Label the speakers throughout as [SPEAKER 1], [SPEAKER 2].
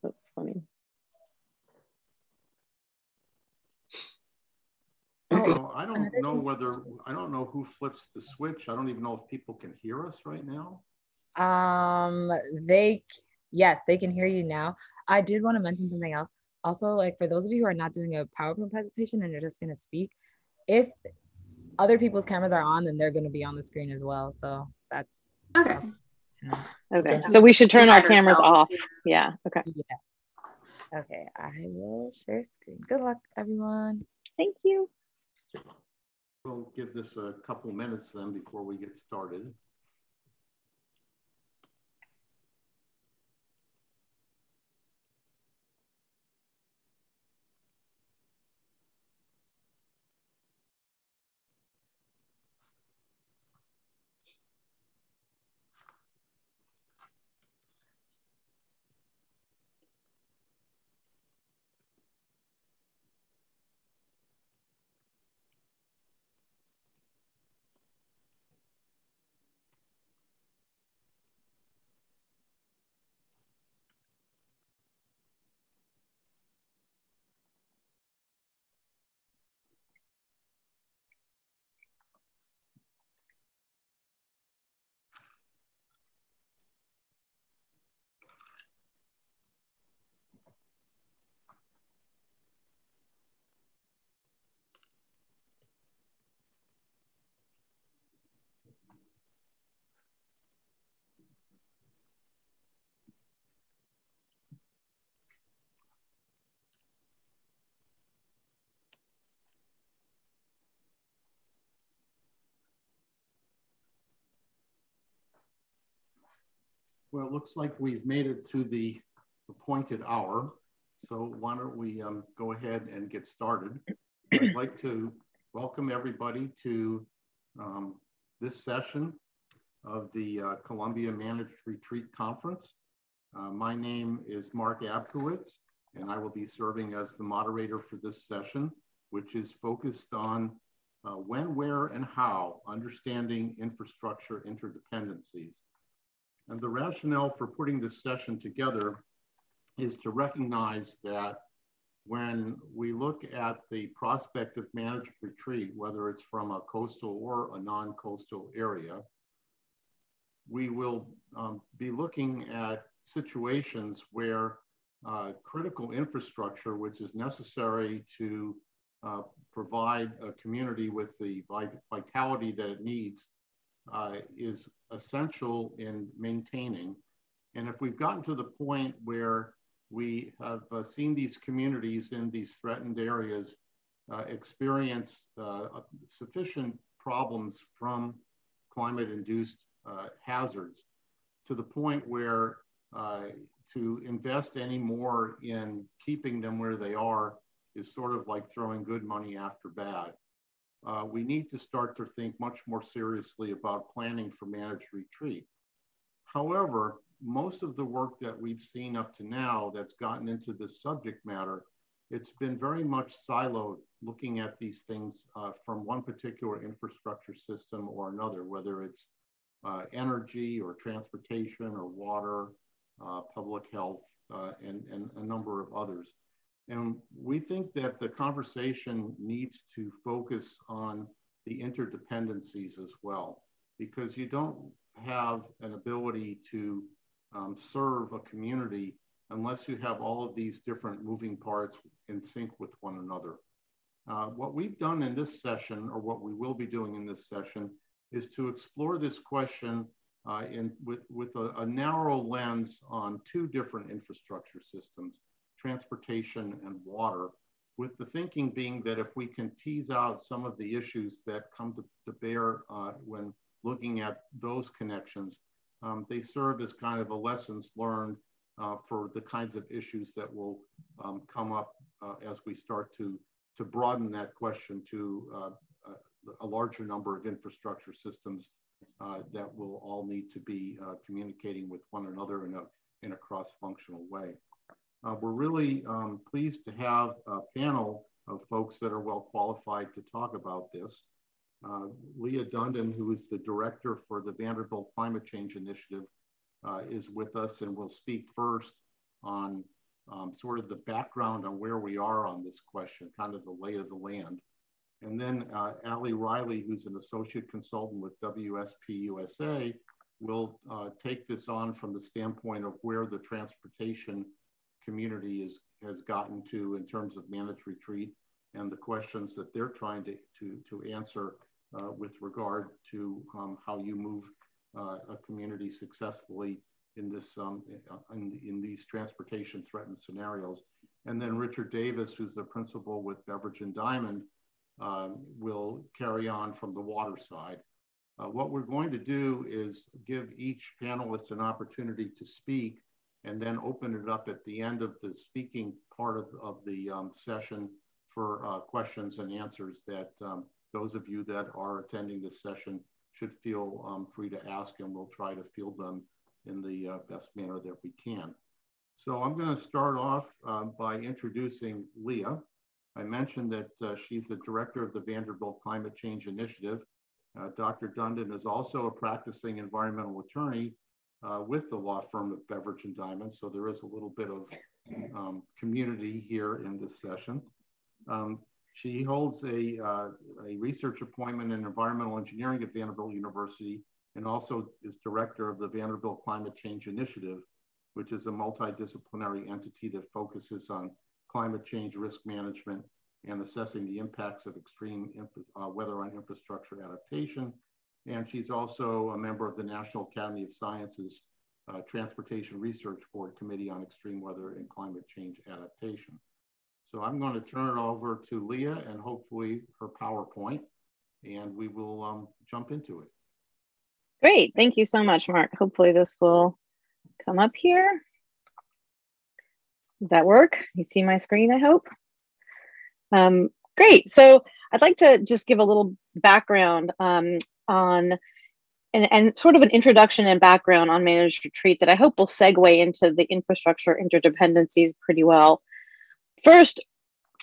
[SPEAKER 1] That's funny.
[SPEAKER 2] So I don't know who flips the switch. I don't even know if people can hear us right now.
[SPEAKER 3] Yes, they can hear you now. I did want to mention something else. Also, like for those of you who are not doing a PowerPoint presentation and you're just going to speak, if other people's cameras are on, then they're going to be on the screen as well. So that's
[SPEAKER 4] okay.
[SPEAKER 1] Okay, so we should turn our cameras off. Yeah, okay.
[SPEAKER 3] Yes. Okay, I will share screen. Good luck, everyone.
[SPEAKER 1] Thank you.
[SPEAKER 2] We'll give this a couple minutes then before we get started. Well, it looks like we've made it to the appointed hour. So why don't we go ahead and get started. I'd like to welcome everybody to this session of the Columbia Managed Retreat Conference. My name is Mark Abkowitz, and I will be serving as the moderator for this session, which is focused on when, where, and how understanding infrastructure interdependencies. And the rationale for putting this session together is to recognize that when we look at the prospect of managed retreat, whether it's from a coastal or a non-coastal area, we will be looking at situations where critical infrastructure, which is necessary to provide a community with the vitality that it needs, is essential in maintaining. And if we've gotten to the point where we have seen these communities in these threatened areas experience sufficient problems from climate-induced hazards, to the point where to invest any more in keeping them where they are is sort of like throwing good money after bad. We need to start to think much more seriously about planning for managed retreat. However, most of the work that we've seen up to now that's gotten into this subject matter, it's been very much siloed, looking at these things from one particular infrastructure system or another, whether it's energy or transportation or water, public health, and a number of others. And we think that the conversation needs to focus on the interdependencies as well, because you don't have an ability to serve a community unless you have all of these different moving parts in sync with one another. What we've done in this session, or what we will be doing in this session, is to explore this question with a narrow lens on two different infrastructure systems, transportation and water, with the thinking being that if we can tease out some of the issues that come to bear when looking at those connections, they serve as kind of a lessons learned for the kinds of issues that will come up as we start to broaden that question to a larger number of infrastructure systems that will all need to be communicating with one another in a cross-functional way. We're really pleased to have a panel of folks that are well qualified to talk about this. Leah Dundon, who is the director for the Vanderbilt Climate Change Initiative, is with us and will speak first on sort of the background on where we are on this question, kind of the lay of the land. And then Allie Riley, who's an associate consultant with WSP USA, will take this on from the standpoint of where the transportation community has gotten to in terms of managed retreat and the questions that they're trying to answer with regard to how you move a community successfully in this in these transportation threatened scenarios. And then Richard Davis, who's the principal with Beverage and Diamond, will carry on from the water side. What we're going to do is give each panelist an opportunity to speak and then open it up at the end of the speaking part of the session for questions and answers that those of you that are attending this session should feel free to ask, and we'll try to field them in the best manner that we can. So I'm going to start off by introducing Leah. I mentioned that she's the director of the Vanderbilt Climate Change Initiative. Dr. Dundon is also a practicing environmental attorney with the law firm of Beverage and Diamond, so there is a little bit of community here in this session. She holds a research appointment in environmental engineering at Vanderbilt University and also is director of the Vanderbilt Climate Change Initiative, which is a multidisciplinary entity that focuses on climate change risk management and assessing the impacts of extreme weather on infrastructure adaptation. And she's also a member of the National Academy of Sciences Transportation Research Board Committee on Extreme Weather and Climate Change Adaptation. So I'm going to turn it over to Leah and hopefully her PowerPoint, and we will jump into it.
[SPEAKER 1] Great, thank you so much, Mark. Hopefully this will come up here. Does that work? You see my screen, I hope. Great, so I'd like to just give a little background on and sort of an introduction and background on managed retreat that I hope will segue into the infrastructure interdependencies pretty well. First,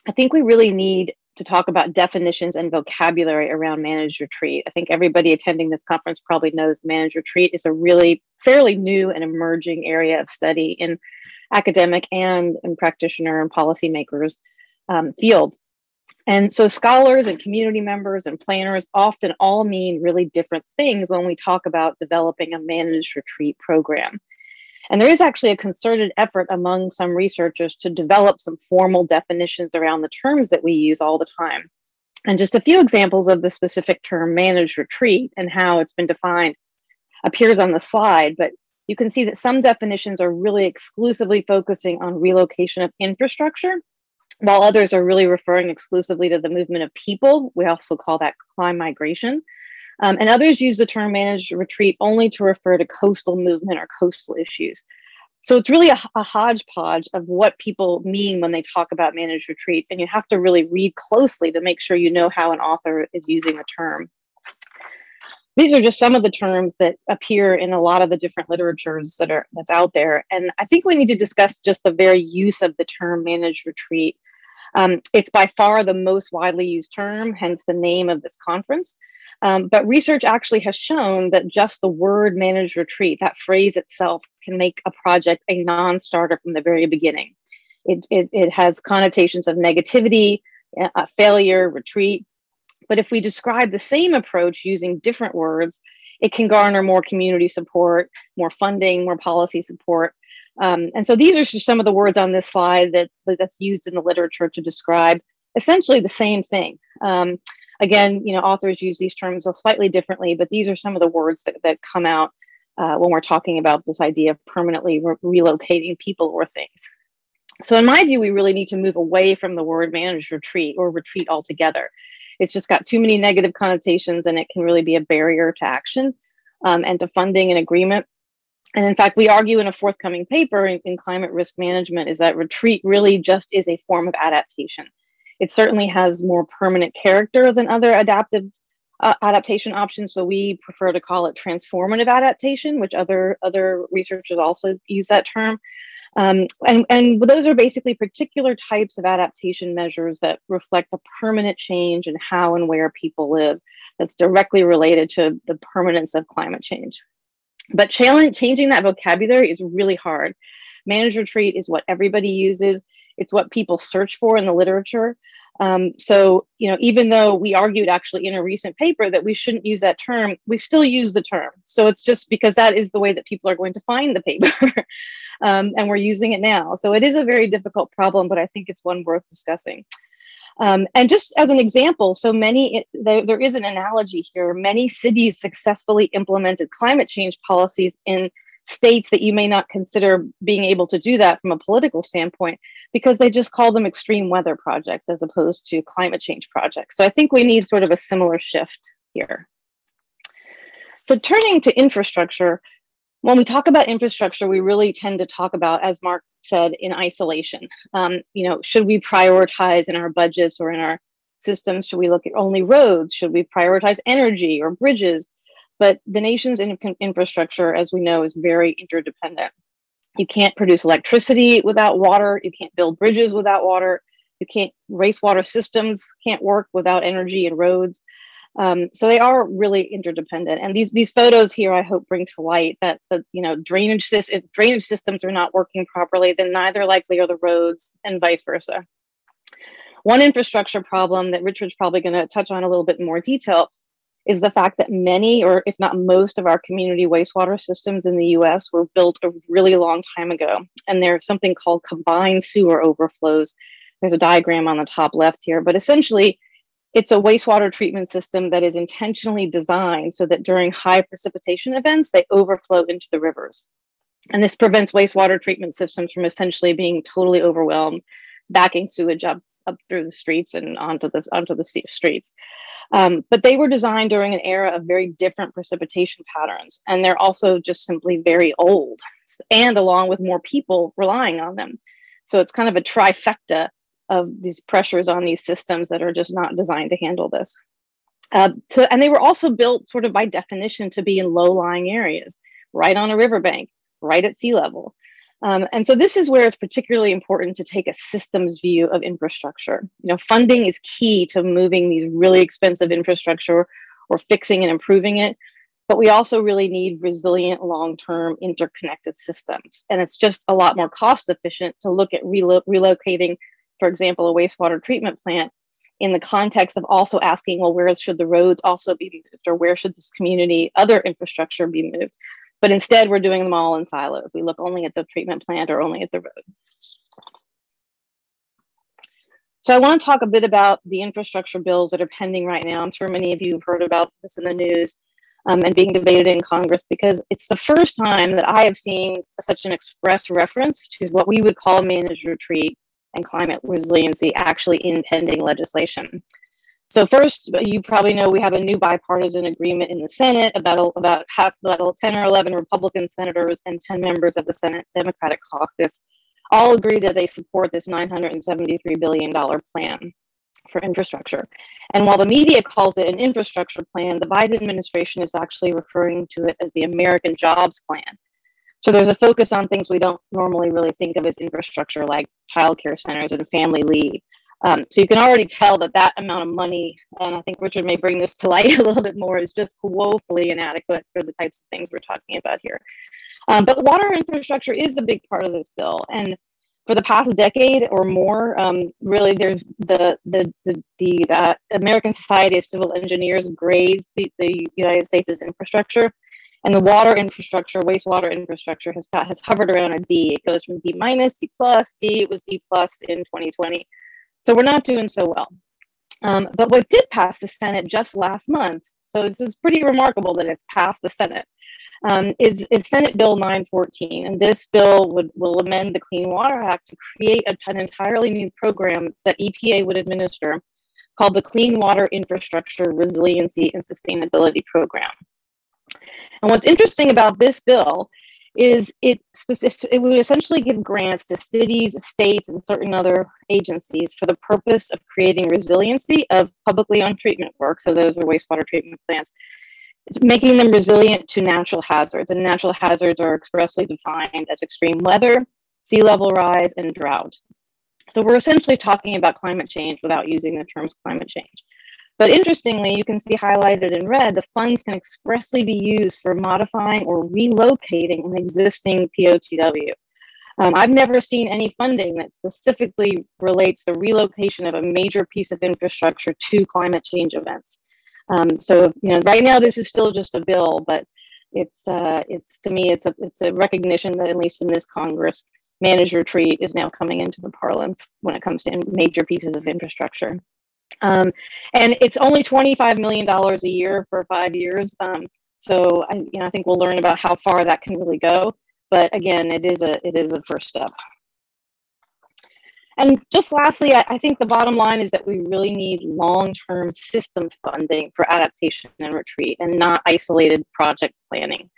[SPEAKER 1] I think we really need to talk about definitions and vocabulary around managed retreat. I think everybody attending this conference probably knows managed retreat is a really fairly new and emerging area of study in academic and practitioner and policymakers field. And so scholars and community members and planners often all mean really different things when we talk about developing a managed retreat program. And there is actually a concerted effort among some researchers to develop some formal definitions around the terms that we use all the time. And just a few examples of the specific term managed retreat and how it's been defined appears on the slide, but you can see that some definitions are really exclusively focusing on relocation of infrastructure, while others are really referring exclusively to the movement of people. We also call that climate migration. And others use the term managed retreat only to refer to coastal movement or coastal issues. So it's really a hodgepodge of what people mean when they talk about managed retreat. And you have to really read closely to make sure you know how an author is using the term. These are just some of the terms that appear in a lot of the different literatures that's out there. And I think we need to discuss just the very use of the term managed retreat. It's by far the most widely used term, hence the name of this conference. But research actually has shown that just the word managed retreat, that phrase itself, can make a project a non-starter from the very beginning. It has connotations of negativity, failure, retreat. But if we describe the same approach using different words, it can garner more community support, more funding, more policy support. And so these are just some of the words on this slide that's used in the literature to describe essentially the same thing. Again, authors use these terms slightly differently, but these are some of the words that come out when we're talking about this idea of permanently relocating people or things. So in my view, we really need to move away from the word managed retreat or retreat altogether. It's just got too many negative connotations, and it can really be a barrier to action and to funding and agreement. And in fact, we argue in a forthcoming paper in climate risk management is that retreat really just is a form of adaptation. It certainly has more permanent character than other adaptation options. So we prefer to call it transformative adaptation, which other researchers also use that term. And those are basically particular types of adaptation measures that reflect a permanent change in how and where people live that's directly related to the permanence of climate change. But changing that vocabulary is really hard. Manage retreat is what everybody uses. It's what people search for in the literature. So, you know, even though we argued actually in a recent paper that we shouldn't use that term, we still use the term. So it's just because that is the way that people are going to find the paper. And we're using it now. So it is a very difficult problem, but I think it's one worth discussing. And just as an example, so there is an analogy here. Many cities successfully implemented climate change policies in states that you may not consider being able to do that from a political standpoint, because they just call them extreme weather projects as opposed to climate change projects. So I think we need sort of a similar shift here. So turning to infrastructure, when we talk about infrastructure, we really tend to talk about, as Mark said, in isolation. You know, should we prioritize in our budgets or in our systems? Should we look at only roads? Should we prioritize energy or bridges? But the nation's infrastructure, as we know, is very interdependent. You can't produce electricity without water. You can't build bridges without water. You can't, wastewater systems can't work without energy and roads. So they are really interdependent. And these photos here, I hope, bring to light that you know, if drainage systems are not working properly, then neither likely are the roads, and vice versa. One infrastructure problem that Richard's probably going to touch on a little bit in more detail is the fact that many, or if not most, of our community wastewater systems in the US were built a really long time ago. And there's something called combined sewer overflows. There's a diagram on the top left here, but essentially, it's a wastewater treatment system that is intentionally designed so that during high precipitation events, they overflow into the rivers. And this prevents wastewater treatment systems from essentially being totally overwhelmed, backing sewage up through the streets and onto the streets. But they were designed during an era of very different precipitation patterns. And they're also just simply very old, and along with more people relying on them. So it's kind of a trifecta of these pressures on these systems that are just not designed to handle this. And they were also built sort of by definition to be in low-lying areas, right on a riverbank, right at sea level. And so this is where it's particularly important to take a systems view of infrastructure. You know, funding is key to moving these really expensive infrastructure or fixing and improving it. But we also really need resilient, long-term interconnected systems. And it's just a lot more cost efficient to look at relocating, for example, a wastewater treatment plant in the context of also asking, well, where should the roads also be moved, or where should this community, other infrastructure be moved? But instead, we're doing them all in silos. We look only at the treatment plant or only at the road. So I want to talk a bit about the infrastructure bills that are pending right now. I'm sure many of you have heard about this in the news and being debated in Congress, because it's the first time that I have seen such an express reference to what we would call managed retreat and climate resiliency actually in pending legislation. So first, you probably know we have a new bipartisan agreement in the Senate about 10 or 11 Republican senators and 10 members of the Senate Democratic caucus all agree that they support this $973 billion plan for infrastructure. And while the media calls it an infrastructure plan, the Biden administration is actually referring to it as the American Jobs Plan. So there's a focus on things we don't normally really think of as infrastructure, like childcare centers and family leave. So you can already tell that that amount of money, and I think Richard may bring this to light a little bit more, is just woefully inadequate for the types of things we're talking about here. But water infrastructure is a big part of this bill. And for the past decade or more, really, there's the American Society of Civil Engineers grades the United States' infrastructure. And the water infrastructure, wastewater infrastructure has hovered around a D. It goes from D minus, D plus, D. It was D plus in 2020. So we're not doing so well. But what did pass the Senate just last month, so this is pretty remarkable that it's passed the Senate, is Senate Bill 914. And this bill will amend the Clean Water Act to create an entirely new program that EPA would administer called the Clean Water Infrastructure Resiliency and Sustainability Program. And what's interesting about this bill is it would essentially give grants to cities, states, and certain other agencies for the purpose of creating resiliency of publicly owned treatment work. So those are wastewater treatment plants. It's making them resilient to natural hazards. And natural hazards are expressly defined as extreme weather, sea level rise, and drought. So we're essentially talking about climate change without using the terms climate change. But interestingly, you can see highlighted in red, the funds can expressly be used for modifying or relocating an existing POTW. I've never seen any funding that specifically relates the relocation of a major piece of infrastructure to climate change events. So, right now this is still just a bill, but it's to me, it's a recognition that at least in this Congress, managed retreat is now coming into the parlance when it comes to major pieces of infrastructure. And it's only $25 million a year for 5 years. So I think we'll learn about how far that can really go. But again, it is a first step. And just lastly, I think the bottom line is that we really need long-term systems funding for adaptation and retreat, and not isolated project planning.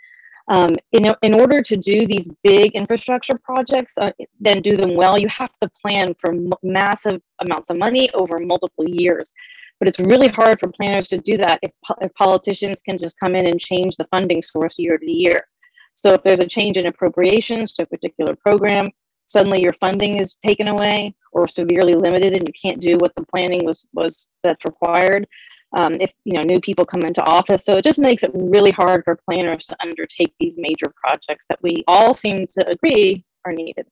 [SPEAKER 1] In order to do these big infrastructure projects, then do them well, you have to plan for massive amounts of money over multiple years. But it's really hard for planners to do that if politicians can just come in and change the funding source year to year. So if there's a change in appropriations to a particular program, suddenly your funding is taken away or severely limited, and you can't do what the planning was that's required. If new people come into office, so it just makes it really hard for planners to undertake these major projects that we all seem to agree are needed.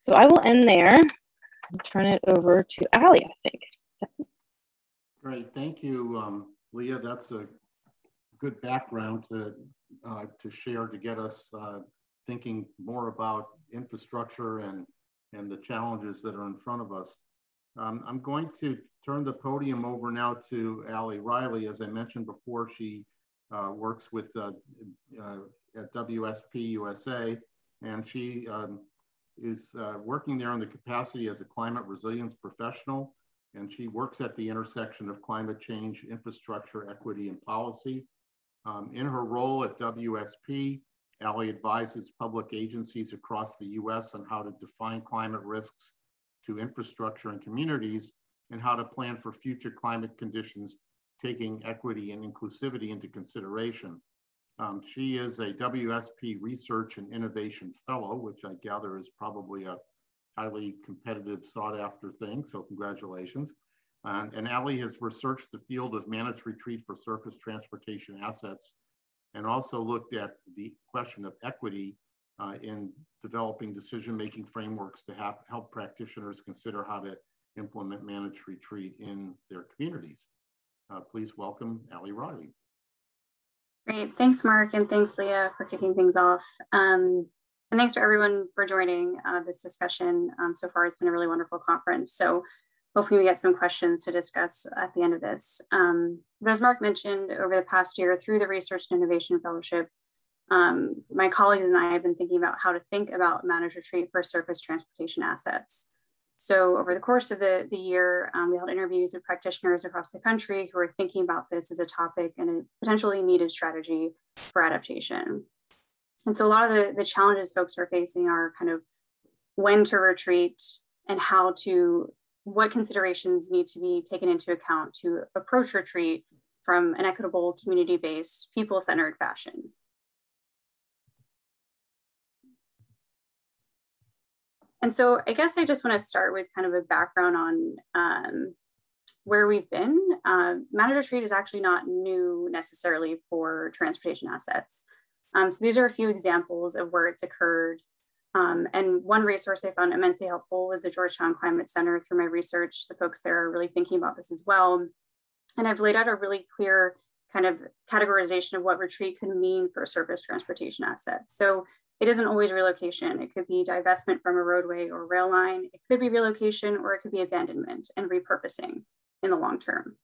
[SPEAKER 1] So I will end there and turn it over to Allie, I think.
[SPEAKER 2] Great, thank you, Leah. That's a good background to share to get us thinking more about infrastructure and the challenges that are in front of us. I'm going to turn the podium over now to Allie Riley. As I mentioned before, she works with at WSP USA, and she is working there in the capacity as a climate resilience professional, and she works at the intersection of climate change, infrastructure, equity, and policy. In her role at WSP, Allie advises public agencies across the US on how to define climate risks to infrastructure and communities, and how to plan for future climate conditions, taking equity and inclusivity into consideration. She is a WSP Research and Innovation Fellow, which I gather is probably a highly competitive, sought after thing, so congratulations. And Allie has researched the field of managed retreat for surface transportation assets, and also looked at the question of equity in developing decision-making frameworks to help practitioners consider how to implement managed retreat in their communities. Please welcome Allie Riley.
[SPEAKER 4] Great, thanks Mark, and thanks Leah for kicking things off. And thanks for everyone for joining this discussion. So far it's been a really wonderful conference. So hopefully we get some questions to discuss at the end of this. But as Mark mentioned, over the past year through the Research and Innovation Fellowship, my colleagues and I have been thinking about how to think about managed retreat for surface transportation assets. So over the course of the year, we held interviews with practitioners across the country who are thinking about this as a topic and a potentially needed strategy for adaptation. And so a lot of the challenges folks are facing are kind of when to retreat and what considerations need to be taken into account to approach retreat from an equitable, community-based, people-centered fashion. And so I guess I just want to start with kind of a background on where we've been. Managed retreat is actually not new necessarily for transportation assets. So these are a few examples of where it's occurred. And one resource I found immensely helpful was the Georgetown Climate Center. Through my research, the folks there are really thinking about this as well. And I've laid out a really clear kind of categorization of what retreat could mean for surface transportation assets. So it isn't always relocation. It could be divestment from a roadway or rail line. It could be relocation, or it could be abandonment and repurposing in the long term.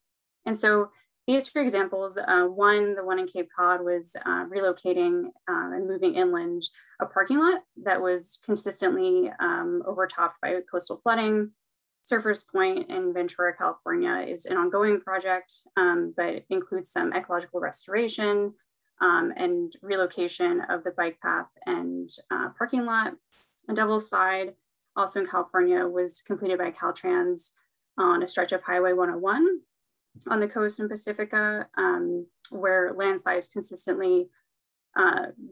[SPEAKER 4] And so these three examples, the one in Cape Cod was relocating and moving inland a parking lot that was consistently overtopped by coastal flooding. Surfers Point in Ventura, California is an ongoing project, but includes some ecological restoration and relocation of the bike path and parking lot. And Devil's Slide, also in California, was completed by Caltrans on a stretch of Highway 101 on the coast in Pacifica, where landslides consistently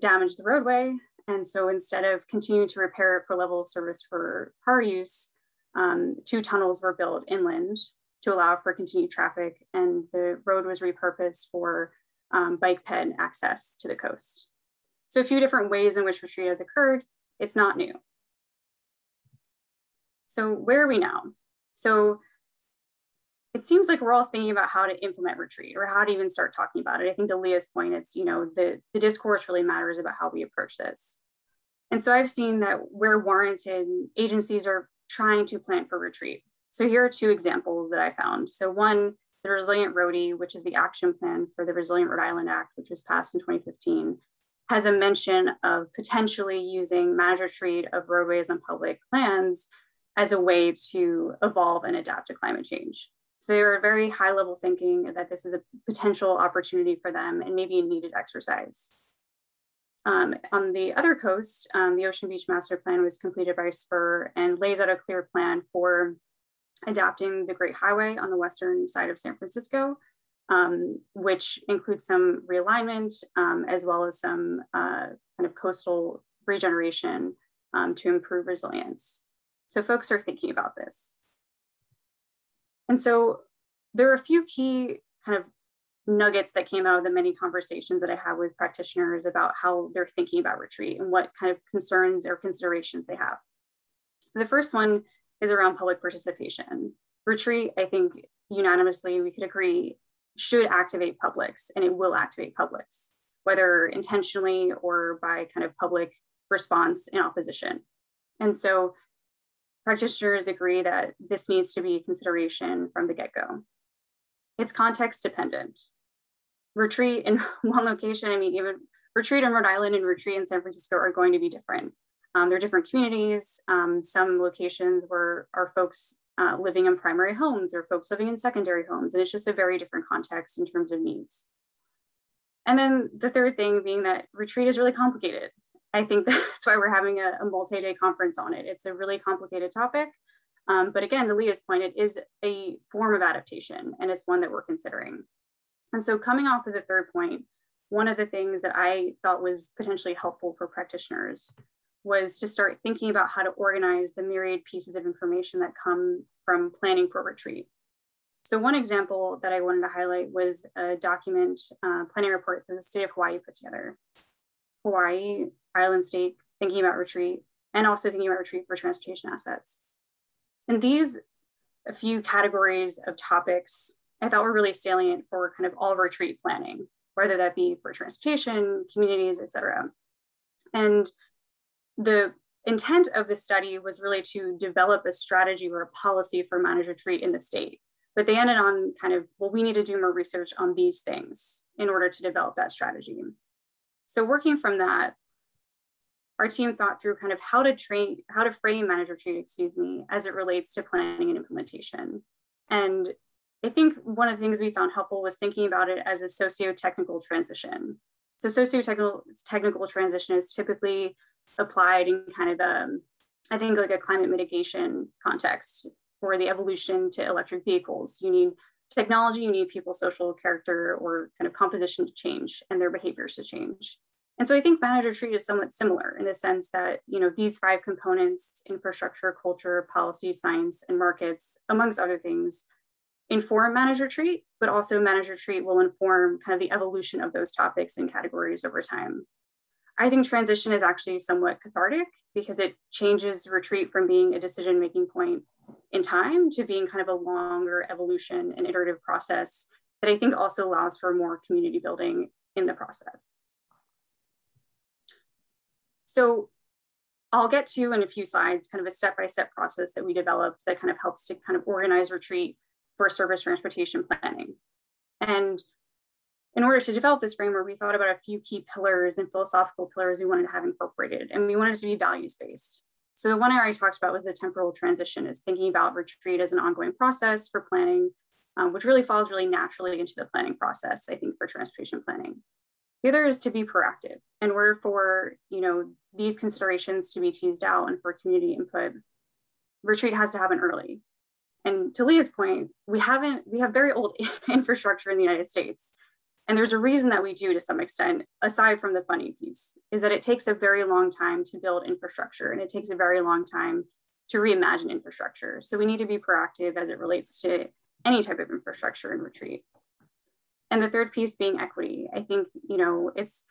[SPEAKER 4] damaged the roadway. And so instead of continuing to repair it for level of service for car use, 2 tunnels were built inland to allow for continued traffic, and the road was repurposed for bike ped access to the coast. So a few different ways in which retreat has occurred. It's not new. So where are we now? So it seems like we're all thinking about how to implement retreat or how to even start talking about it. I think to Leah's point, it's, the discourse really matters about how we approach this. And so I've seen that where warranted, agencies are trying to plan for retreat. So here are two examples that I found. So one, the Resilient Roadie, which is the action plan for the Resilient Rhode Island Act, which was passed in 2015, has a mention of potentially using managed retreat of roadways on public lands as a way to evolve and adapt to climate change. So they were very high level thinking that this is a potential opportunity for them and maybe a needed exercise. On the other coast, the Ocean Beach Master Plan was completed by SPUR and lays out a clear plan for adapting the Great Highway on the western side of San Francisco, which includes some realignment as well as some kind of coastal regeneration to improve resilience. So folks are thinking about this. And so there are a few key kind of nuggets that came out of the many conversations that I have with practitioners about how they're thinking about retreat and what kind of concerns or considerations they have. So the first one is around public participation. Retreat, I think unanimously we could agree, should activate publics, and it will activate publics, whether intentionally or by kind of public response in opposition. And so practitioners agree that this needs to be a consideration from the get-go. It's context dependent. Retreat in one location, I mean, even retreat in Rhode Island and retreat in San Francisco are going to be different. They're different communities. Some locations where are folks living in primary homes or folks living in secondary homes, and it's just a very different context in terms of needs. And then the third thing being that retreat is really complicated. I think that's why we're having a multi-day conference on it. It's a really complicated topic. But again, to Leah's point, it is a form of adaptation, and it's one that we're considering. And so coming off of the third point, one of the things that I thought was potentially helpful for practitioners was to start thinking about how to organize the myriad pieces of information that come from planning for retreat. So one example that I wanted to highlight was a document planning report that the state of Hawaii put together. Hawaii, island state, thinking about retreat, and also thinking about retreat for transportation assets. And these a few categories of topics I thought were really salient for kind of all retreat planning, whether that be for transportation, communities, et cetera. And the intent of the study was really to develop a strategy or a policy for managed retreat in the state. But they ended on kind of, well, we need to do more research on these things in order to develop that strategy. So working from that, our team thought through kind of how to frame managed retreat, as it relates to planning and implementation. And I think one of the things we found helpful was thinking about it as a socio-technical transition. So socio-technical transition is typically applied in kind of I think like a climate mitigation context for the evolution to electric vehicles. You need technology, you need people's social character or kind of composition to change and their behaviors to change. And so I think managed retreat is somewhat similar in the sense that, these 5 components, infrastructure, culture, policy, science, and markets, amongst other things, inform managed retreat, but also managed retreat will inform kind of the evolution of those topics and categories over time. I think transition is actually somewhat cathartic because it changes retreat from being a decision-making point in time to being kind of a longer evolution and iterative process that I think also allows for more community building in the process. So I'll get to in a few slides kind of a step-by-step process that we developed that kind of helps to kind of organize retreat for service transportation planning. And in order to develop this framework, we thought about a few key pillars and philosophical pillars we wanted to have incorporated, and we wanted it to be values-based. So the one I already talked about was the temporal transition, is thinking about retreat as an ongoing process for planning, which really falls really naturally into the planning process, I think, for transportation planning. The other is to be proactive. In order for these considerations to be teased out and for community input, retreat has to happen early. And to Leah's point, we have very old infrastructure in the United States. And there's a reason that we do to some extent, aside from the funding piece, is that it takes a very long time to build infrastructure and it takes a very long time to reimagine infrastructure. So we need to be proactive as it relates to any type of infrastructure in retreat. And the third piece being equity. I think, it's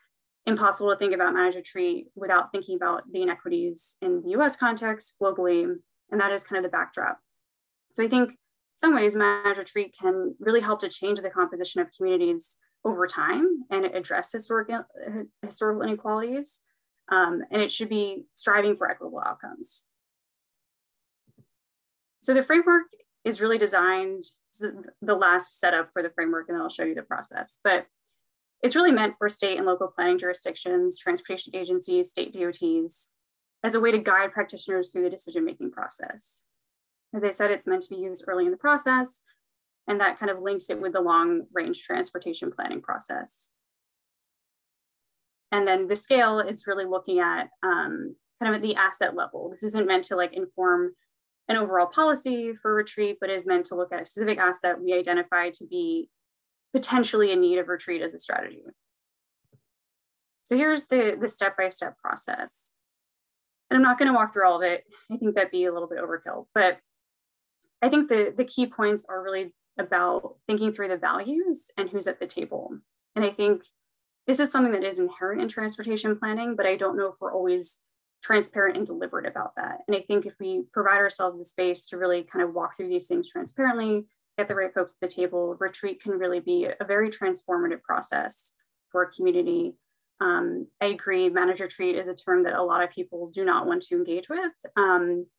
[SPEAKER 4] impossible to think about managed retreat without thinking about the inequities in the US context, globally, and that is kind of the backdrop. So I think in some ways managed retreat can really help to change the composition of communities over time and address historical inequalities. And it should be striving for equitable outcomes. So the framework is really designed, the last setup for the framework, and then I'll show you the process. But it's really meant for state and local planning jurisdictions, transportation agencies, state DOTs, as a way to guide practitioners through the decision-making process. As I said, it's meant to be used early in the process, and that kind of links it with the long-range transportation planning process. And then the scale is really looking at kind of at the asset level. This isn't meant to like inform an overall policy for retreat, but is meant to look at a specific asset we identify to be potentially in need of retreat as a strategy. So here's the step-by-step process. And I'm not going to walk through all of it. I think that'd be a little bit overkill, but I think the key points are really about thinking through the values and who's at the table. And I think this is something that is inherent in transportation planning, but I don't know if we're always transparent and deliberate about that. And I think if we provide ourselves the space to really kind of walk through these things transparently, get the right folks at the table, retreat can really be a very transformative process for a community. I agree, managed retreat is a term that a lot of people do not want to engage with.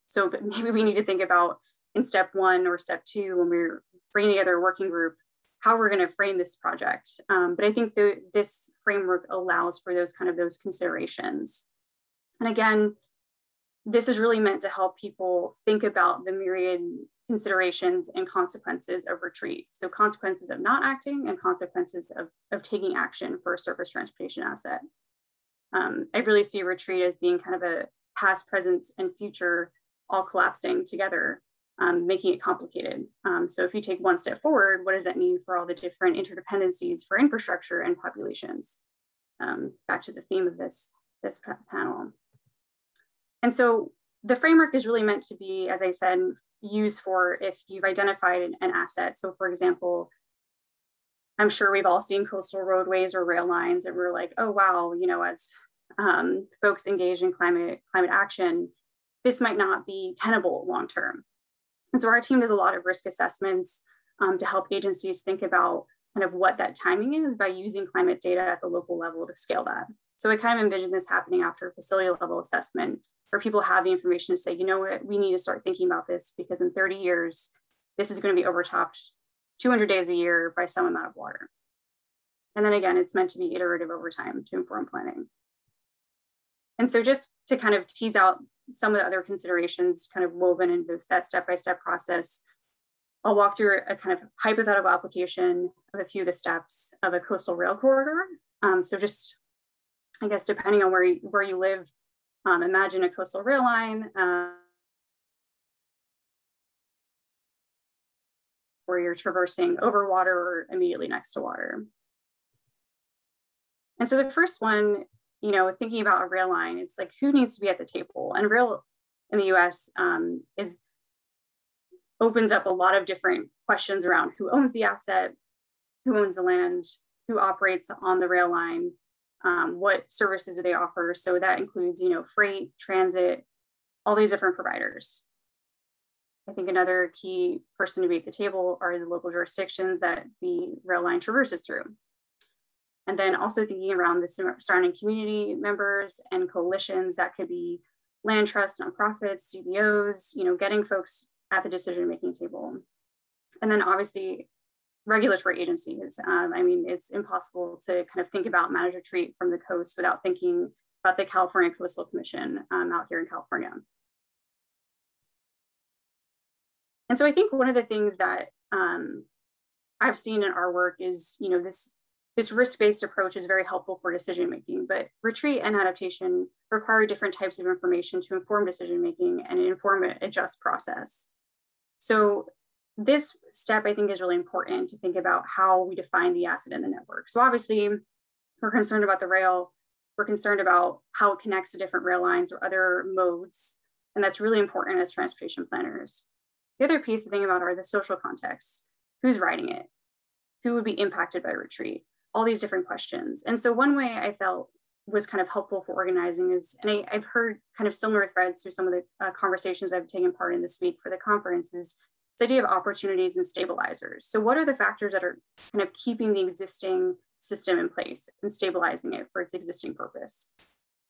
[SPEAKER 4] So maybe we need to think about in step one or step two, when we're bringing together a working group, how we're going to frame this project. But I think this framework allows for those considerations. And again, this is really meant to help people think about the myriad considerations and consequences of retreat. So consequences of not acting and consequences of taking action for a surface transportation asset. I really see retreat as being kind of a past, present, and future all collapsing together, making it complicated. So if you take one step forward, what does that mean for all the different interdependencies for infrastructure and populations? Back to the theme of this panel. And so the framework is really meant to be, as I said, used for if you've identified an asset. So for example, I'm sure we've all seen coastal roadways or rail lines and we're like, oh, wow, as folks engaged in climate action, this might not be tenable long-term. And so our team does a lot of risk assessments to help agencies think about kind of what that timing is by using climate data at the local level to scale that. So I kind of envision this happening after a facility level assessment, where people have the information to say, you know what, we need to start thinking about this because in 30 years, this is going to be overtopped 200 days a year by some amount of water. And then again, it's meant to be iterative over time to inform planning. And so just to kind of tease out some of the other considerations kind of woven into that step-by-step process, I'll walk through a kind of hypothetical application of a few of the steps of a coastal rail corridor. So just, I guess, depending on where you live, imagine a coastal rail line where you're traversing over water or immediately next to water. And so the first one, thinking about a rail line, it's like, who needs to be at the table? And rail in the US opens up a lot of different questions around who owns the asset, who owns the land, who operates on the rail line, what services do they offer? So that includes, freight, transit, all these different providers. I think another key person to be at the table are the local jurisdictions that the rail line traverses through. And then also thinking around the surrounding community members and coalitions, that could be land trusts, nonprofits, CBOs, getting folks at the decision-making table. And then obviously regulatory agencies. It's impossible to kind of think about managed retreat from the coast without thinking about the California Coastal Commission out here in California. And so I think one of the things that I've seen in our work is, this risk-based approach is very helpful for decision-making, but retreat and adaptation require different types of information to inform decision-making and inform a just process. So this step, I think, is really important to think about how we define the asset in the network. So obviously, we're concerned about the rail. We're concerned about how it connects to different rail lines or other modes. And that's really important as transportation planners. The other piece to think about are the social contexts. who's riding it, who would be impacted by retreat, all these different questions. And so one way I felt was kind of helpful for organizing is, and I've heard kind of similar threads through some of the conversations I've taken part in this week for the conference, is this idea of opportunities and stabilizers. So what are the factors that are kind of keeping the existing system in place and stabilizing it for its existing purpose?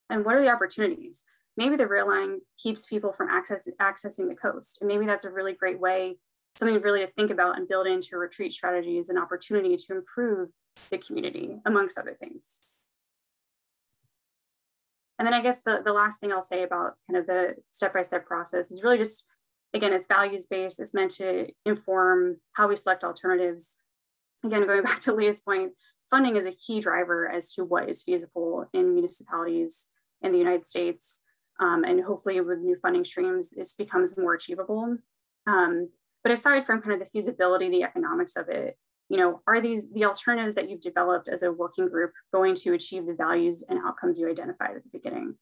[SPEAKER 4] And what are the opportunities? Maybe the rail line keeps people from accessing the coast. And maybe that's a really great way, something really to think about and build into your retreat strategy as an opportunity to improve the community, amongst other things. And then I guess the last thing I'll say about kind of the step-by-step process is really just, again, it's values-based. It's meant to inform how we select alternatives. Again, going back to Leah's point, funding is a key driver as to what is feasible in municipalities in the United States. And hopefully with new funding streams, this becomes more achievable. But aside from kind of the feasibility, the economics of it, you know, are these the alternatives that you've developed as a working group going to achieve the values and outcomes you identified at the beginning?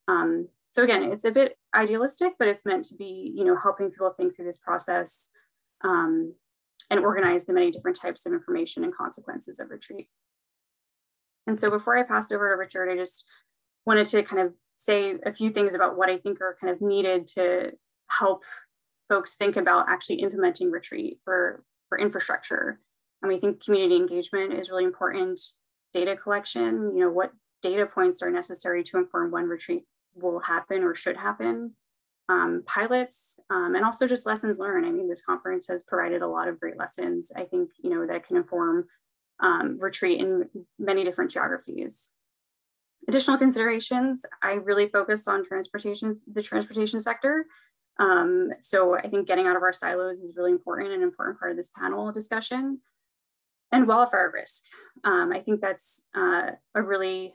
[SPEAKER 4] So again, it's a bit idealistic, but it's meant to be, you know, helping people think through this process and organize the many different types of information and consequences of retreat. And so before I pass it over to Richard, I just wanted to kind of say a few things about what I think are kind of needed to help folks think about actually implementing retreat for infrastructure. And we think community engagement is really important. Data collection, you know, what data points are necessary to inform when retreat will happen or should happen. Pilots, and also just lessons learned. I mean, this conference has provided a lot of great lessons, I think, you know, that can inform retreat in many different geographies. Additional considerations, I really focus on the transportation sector. So I think getting out of our silos is really important, and an important part of this panel discussion. And wildfire risk. I think that's a really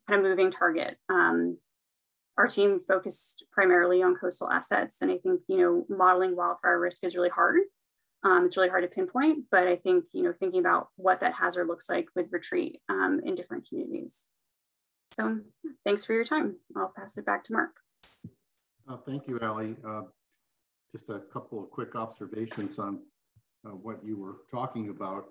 [SPEAKER 4] kind of moving target. Our team focused primarily on coastal assets, and I think, you know, modeling wildfire risk is really hard. It's really hard to pinpoint, but I think, you know, thinking about what that hazard looks like with retreat in different communities. So thanks for your time. I'll pass it back to Mark.
[SPEAKER 2] Thank you, Allie. Just a couple of quick observations on what you were talking about.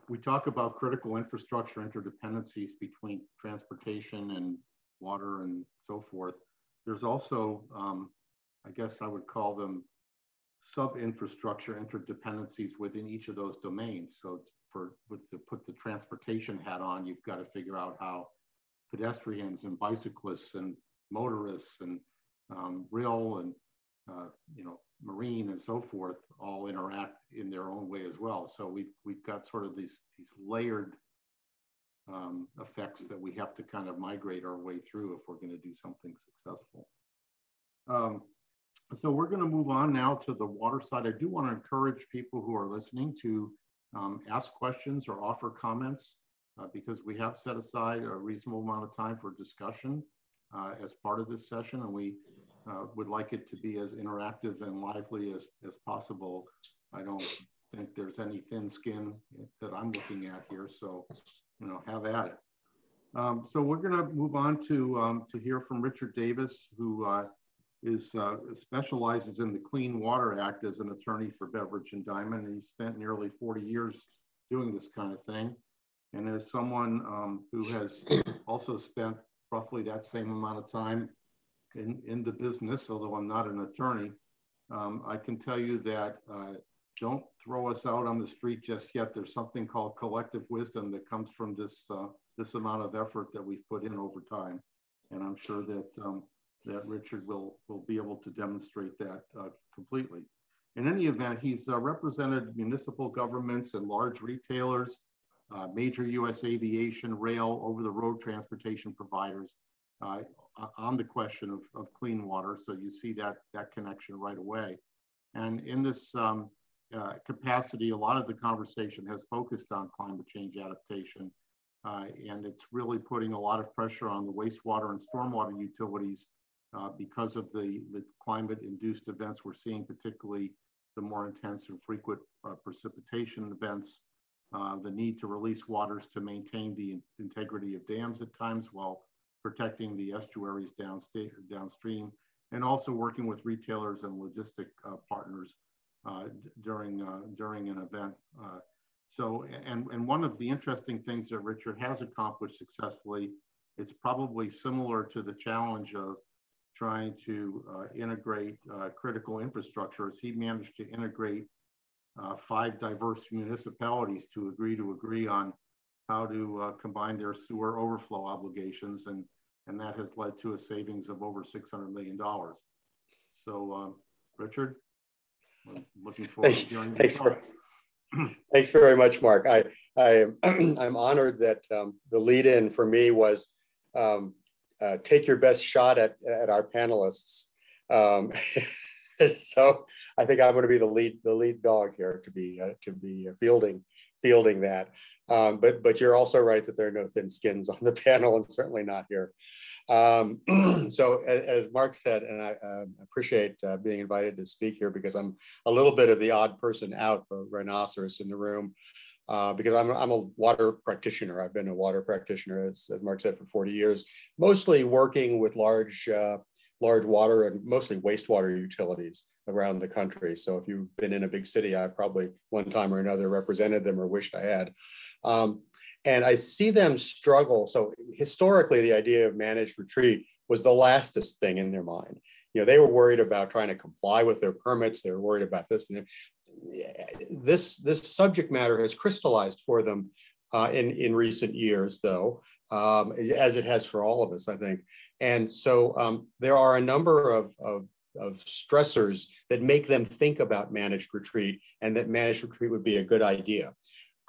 [SPEAKER 2] We talk about critical infrastructure interdependencies between transportation and water and so forth. There's also, I guess I would call them sub-infrastructure interdependencies within each of those domains. So put the transportation hat on, you've got to figure out how pedestrians and bicyclists and motorists and rail and you know, marine and so forth all interact in their own way as well. So we've got sort of these layered effects that we have to kind of migrate our way through if we're going to do something successful. So we're going to move on now to the water side. I do want to encourage people who are listening to ask questions or offer comments because we have set aside a reasonable amount of time for discussion as part of this session, and we would like it to be as interactive and lively as possible. I don't think there's any thin skin that I'm looking at here, so you know, have at it. So we're going to move on to hear from Richard Davis, who specializes in the Clean Water Act as an attorney for Beveridge and Diamond, and he spent nearly 40 years doing this kind of thing. And as someone who has also spent roughly that same amount of time in the business, although I'm not an attorney, I can tell you that don't throw us out on the street just yet. There's something called collective wisdom that comes from this amount of effort that we've put in over time. And I'm sure that that Richard will be able to demonstrate that completely. In any event, he's represented municipal governments and large retailers, major US aviation, rail, over-the-road transportation providers on the question of clean water. So you see that connection right away. And in this capacity, a lot of the conversation has focused on climate change adaptation. And it's really putting a lot of pressure on the wastewater and stormwater utilities because of the climate-induced events we're seeing, particularly the more intense and frequent precipitation events, the need to release waters to maintain the integrity of dams at times while protecting the estuaries downstream, and also working with retailers and logistic partners during an event. And one of the interesting things that Richard has accomplished successfully, it's probably similar to the challenge of trying to integrate critical infrastructure, is he managed to integrate 5 diverse municipalities to agree on how to combine their sewer overflow obligations, and that has led to a savings of over $600 million. So, Richard, I'm looking forward to hearing your thoughts.
[SPEAKER 5] Thanks very much, Mark. I'm honored that the lead-in for me was take your best shot at our panelists. So I think I'm going to be the lead dog here to be fielding that. But you're also right that there are no thin skins on the panel, and certainly not here. So as Mark said, and I appreciate being invited to speak here, because I'm a little bit of the odd person out, the rhinoceros in the room, because I'm a water practitioner. I've been a water practitioner, as Mark said, for 40 years, mostly working with large water and mostly wastewater utilities around the country. So if you've been in a big city, I've probably one time or another represented them or wished I had. And I see them struggle. So historically, the idea of managed retreat was the lastest thing in their mind. You know, they were worried about trying to comply with their permits. They were worried about this. And this subject matter has crystallized for them in recent years, though, as it has for all of us, I think. And so there are a number of stressors that make them think about managed retreat, and that managed retreat would be a good idea.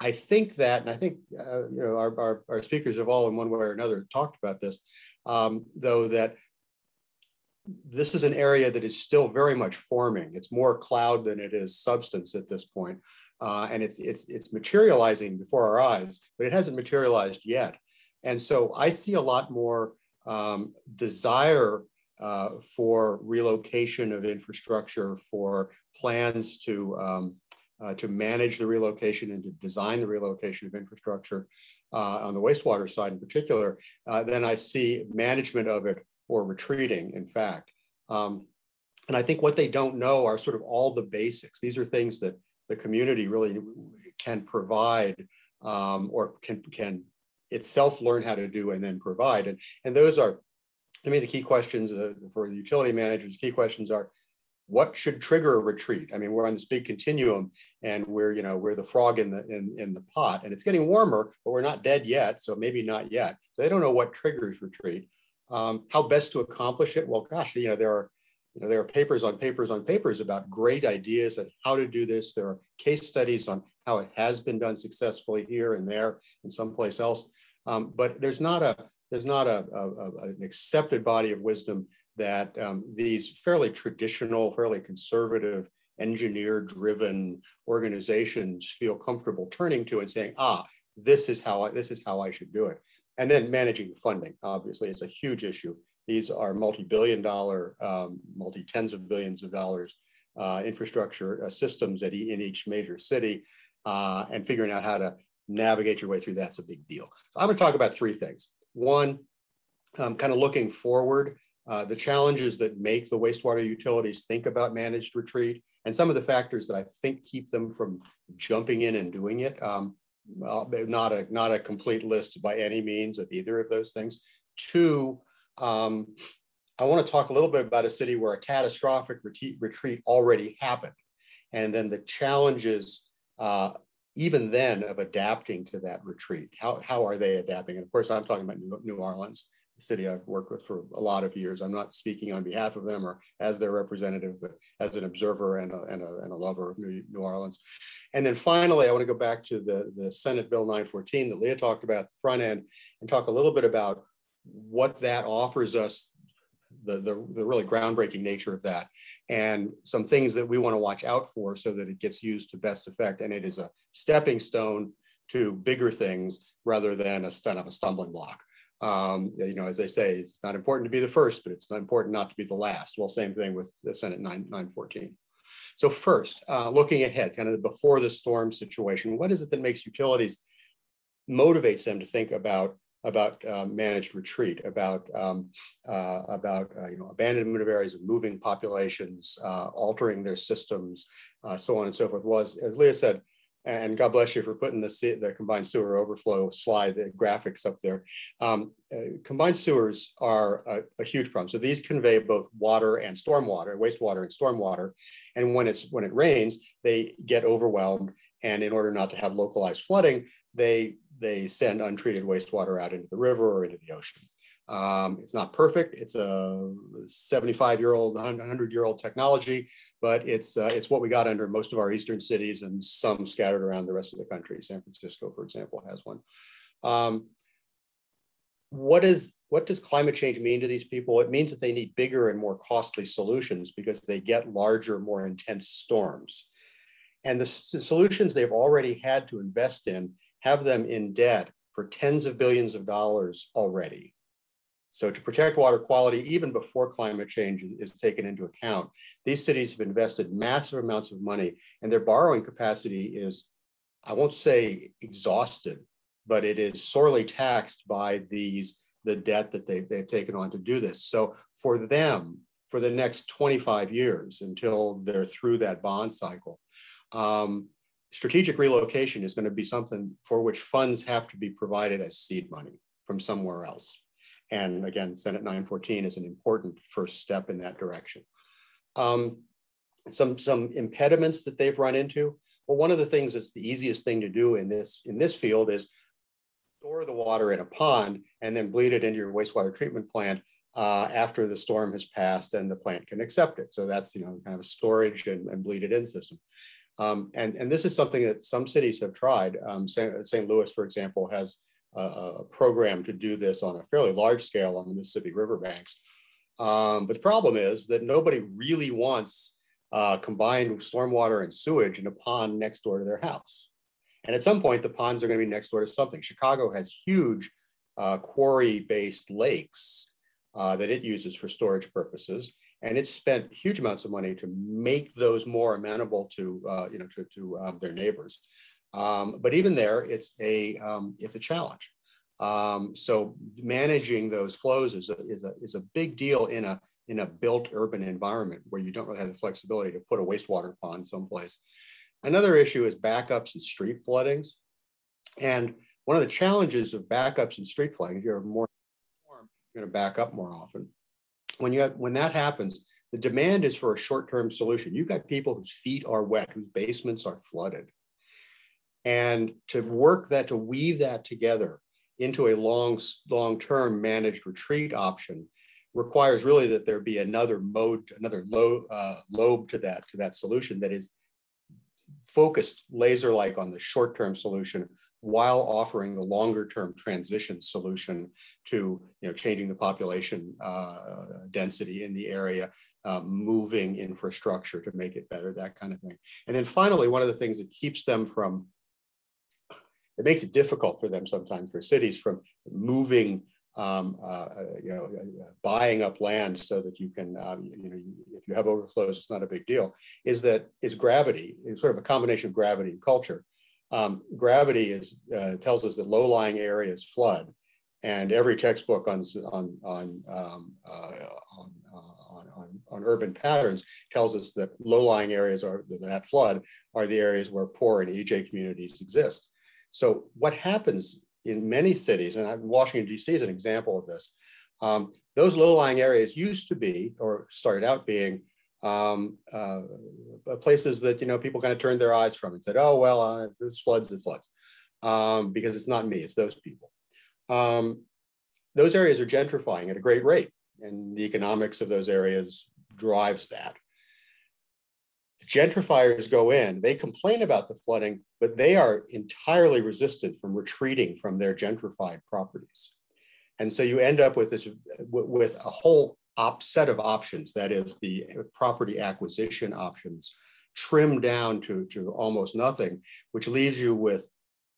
[SPEAKER 5] I think that, and I think you know, our speakers have all in one way or another talked about this, though, that this is an area that is still very much forming. It's more cloud than it is substance at this point. And it's materializing before our eyes, but it hasn't materialized yet. And so I see a lot more desire for relocation of infrastructure, for plans to manage the relocation and to design the relocation of infrastructure on the wastewater side in particular, then I see management of it or retreating, in fact. And I think what they don't know are sort of all the basics. These are things that the community really can provide or can itself learn how to do and then provide. And those are, to me, the key questions for the utility managers. Key questions are, what should trigger a retreat? I mean, we're on this big continuum, and we're the frog in the pot, and it's getting warmer, but we're not dead yet, so maybe not yet. So they don't know what triggers retreat. How best to accomplish it? Well, gosh, there are papers on papers about great ideas on how to do this. There are case studies on how it has been done successfully here and there and someplace else. But there's not an accepted body of wisdom that these fairly traditional, fairly conservative, engineer-driven organizations feel comfortable turning to and saying, this is how I should do it. And then managing funding, obviously, is a huge issue. These are multi-billion-dollar, multi-tens of billions of dollars infrastructure systems in each major city, and figuring out how to navigate your way through that's a big deal. So I'm going to talk about 3 things. One, kind of looking forward, the challenges that make the wastewater utilities think about managed retreat, and some of the factors that I think keep them from jumping in and doing it. Not a complete list by any means of either of those things. 2, I want to talk a little bit about a city where a catastrophic retreat already happened, and then the challenges even then of adapting to that retreat. How are they adapting? And of course, I'm talking about New Orleans, the city I've worked with for a lot of years. I'm not speaking on behalf of them or as their representative, but as an observer and a lover of New Orleans. And then finally, I want to go back to the Senate Bill 914 that Leah talked about at the front end, and talk a little bit about what that offers us, the really groundbreaking nature of that, and some things that we want to watch out for so that it gets used to best effect. And it is a stepping stone to bigger things rather than a stumbling block. As they say, it's not important to be the first, but it's not important not to be the last. Well, same thing with the Senate 914. So first, looking ahead, kind of the before the storm situation, what is it that makes utilities, motivates them to think about managed retreat, about abandonment of areas, moving populations, altering their systems, so on and so forth, was, as Leah said, and God bless you for putting the combined sewer overflow slide, the graphics up there. Combined sewers are a huge problem. So these convey both water and stormwater, wastewater and stormwater. And when it rains, they get overwhelmed. And in order not to have localized flooding, they send untreated wastewater out into the river or into the ocean. It's not perfect. It's a 75-year-old, 100-year-old technology, but it's what we got under most of our eastern cities and some scattered around the rest of the country. San Francisco, for example, has one. What does climate change mean to these people? It means that they need bigger and more costly solutions because they get larger, more intense storms. And the solutions they've already had to invest in have them in debt for tens of billions of dollars already. So to protect water quality, even before climate change is taken into account, these cities have invested massive amounts of money, and their borrowing capacity is, I won't say exhausted, but it is sorely taxed by the debt that they've taken on to do this. So for them, for the next 25 years until they're through that bond cycle, strategic relocation is going to be something for which funds have to be provided as seed money from somewhere else. And again, Senate 914 is an important first step in that direction. Some impediments that they've run into. Well, one of the things that's the easiest thing to do in this field is store the water in a pond and then bleed it into your wastewater treatment plant after the storm has passed and the plant can accept it. So that's kind of a storage and bleed it in system. And this is something that some cities have tried. St. Louis, for example, has a program to do this on a fairly large scale on the Mississippi riverbanks. But the problem is that nobody really wants combined stormwater and sewage in a pond next door to their house. And at some point, the ponds are going to be next door to something. Chicago has huge quarry-based lakes that it uses for storage purposes. And it's spent huge amounts of money to make those more amenable to their neighbors. But even there, it's a challenge. So managing those flows is a big deal in a built urban environment where you don't really have the flexibility to put a wastewater pond someplace. Another issue is backups and street floodings. And one of the challenges of backups and street flooding, if you have more storm, you're going to back up more often. When that happens, the demand is for a short-term solution. You've got people whose feet are wet, whose basements are flooded. And to weave that together into a long-term managed retreat option requires really that there be another lobe to that solution that is focused laser-like on the short-term solution while offering the longer-term transition solution to changing the population density in the area, moving infrastructure to make it better, that kind of thing. And then finally, one of the things that keeps them from, it makes it difficult for them sometimes, for cities, from moving, buying up land so that you can, if you have overflows, it's not a big deal, is gravity. It's sort of a combination of gravity and culture. Gravity tells us that low-lying areas flood, and every textbook on urban patterns tells us that low-lying areas that flood are the areas where poor and EJ communities exist. So what happens in many cities, and Washington, D.C. is an example of this, those low-lying areas used to be, or started out being, places that people kind of turned their eyes from and said, oh, well, if this floods, it floods, because it's not me, it's those people. Those areas are gentrifying at a great rate, and the economics of those areas drives that. The gentrifiers go in, they complain about the flooding, but they are entirely resistant from retreating from their gentrified properties. And so you end up with a whole set of options, that is the property acquisition options, trimmed down to almost nothing, which leaves you with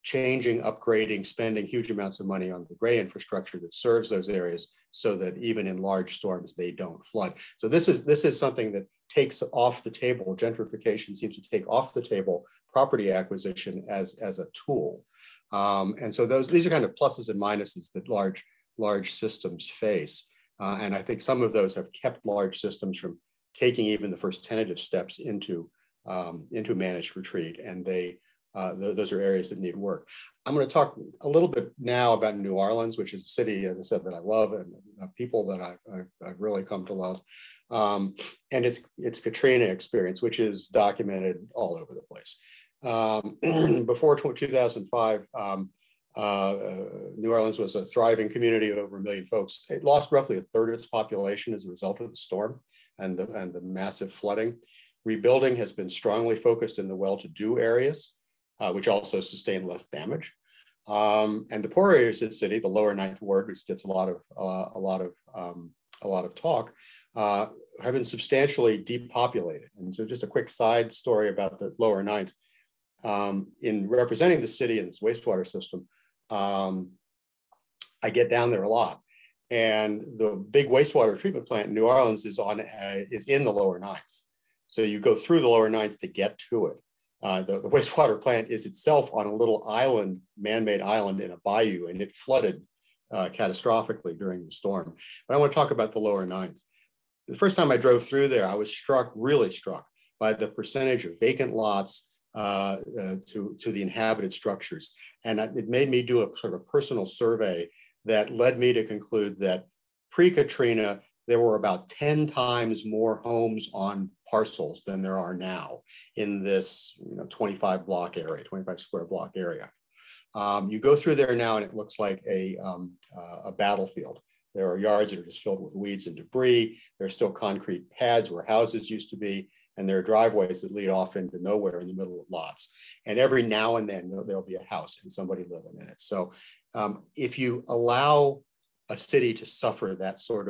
[SPEAKER 5] changing, upgrading, spending huge amounts of money on the gray infrastructure that serves those areas so that even in large storms, they don't flood. So this is something that takes off the table. Gentrification seems to take off the table property acquisition as a tool. And so these are kind of pluses and minuses that large systems face. And I think some of those have kept large systems from taking even the first tentative steps into managed retreat. And those are areas that need work. I'm going to talk a little bit now about New Orleans, which is a city, as I said, that I love, and people that I've really come to love. And it's Katrina experience, which is documented all over the place. Before 2005, New Orleans was a thriving community of over 1 million folks. It lost roughly 1/3 of its population as a result of the storm and the massive flooding. Rebuilding has been strongly focused in the well-to-do areas, which also sustain less damage. And the poor areas of the city, the lower Ninth Ward, which gets a lot of talk, have been substantially depopulated. And so just a quick side story about the lower Ninth. In representing the city and its wastewater system, I get down there a lot. And the big wastewater treatment plant in New Orleans is in the lower Ninth. So you go through the lower Ninth to get to it. The wastewater plant is itself on a little island, man-made island in a bayou, and it flooded catastrophically during the storm. But I want to talk about the lower Ninth. The first time I drove through there, I was really struck by the percentage of vacant lots to the inhabited structures. And it made me do a sort of personal survey that led me to conclude that pre-Katrina, there were about 10 times more homes on parcels than there are now in this 25 square block area. You go through there now and it looks like a battlefield. There are yards that are just filled with weeds and debris. There are still concrete pads where houses used to be, and there are driveways that lead off into nowhere in the middle of lots. And every now and then there'll be a house and somebody living in it. So if you allow a city to suffer that sort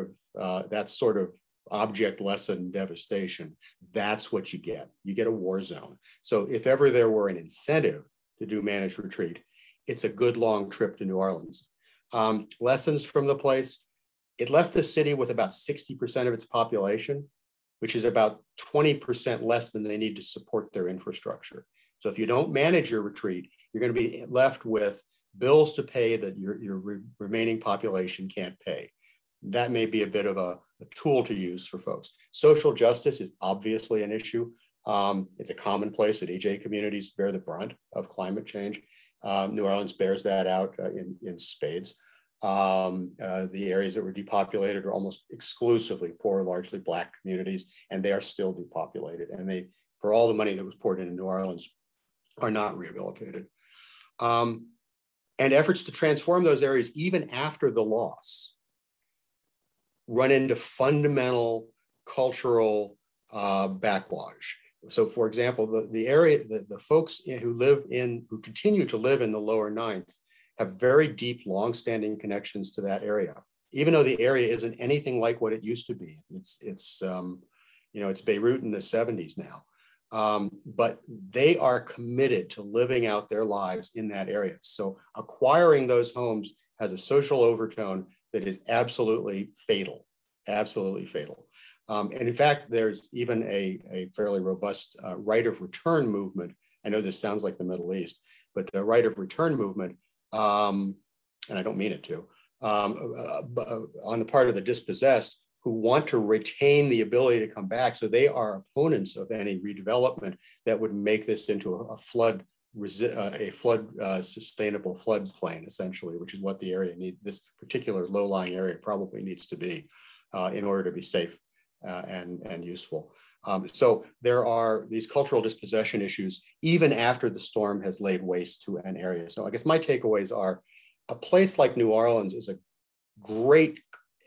[SPEAKER 5] of object lesson devastation, that's what you get. You get a war zone. So if ever there were an incentive to do managed retreat, it's a good long trip to New Orleans. Lessons from the place: it left the city with about 60% of its population, which is about 20% less than they need to support their infrastructure. So if you don't manage your retreat, you're going to be left with bills to pay that your remaining population can't pay. That may be a bit of a tool to use for folks. Social justice is obviously an issue. It's a commonplace that EJ communities bear the brunt of climate change. New Orleans bears that out in spades. The areas that were depopulated are almost exclusively poor, largely Black communities, and they are still depopulated. And they, for all the money that was poured into New Orleans, are not rehabilitated. And efforts to transform those areas, even after the loss, run into fundamental cultural backwash. So, for example, the folks who continue to live in the lower Ninth have very deep, long-standing connections to that area, even though the area isn't anything like what it used to be. It's Beirut in the 70s now. But they are committed to living out their lives in that area. So acquiring those homes has a social overtone that is absolutely fatal, absolutely fatal. And in fact, there's even a fairly robust right of return movement. I know this sounds like the Middle East, but the right of return movement, and I don't mean it to, on the part of the dispossessed, who want to retain the ability to come back. So they are opponents of any redevelopment that would make this into a sustainable floodplain, essentially, which is what the area needs. This particular low-lying area probably needs to be in order to be safe and useful. So there are these cultural dispossession issues even after the storm has laid waste to an area. So I guess my takeaways are: a place like New Orleans is a great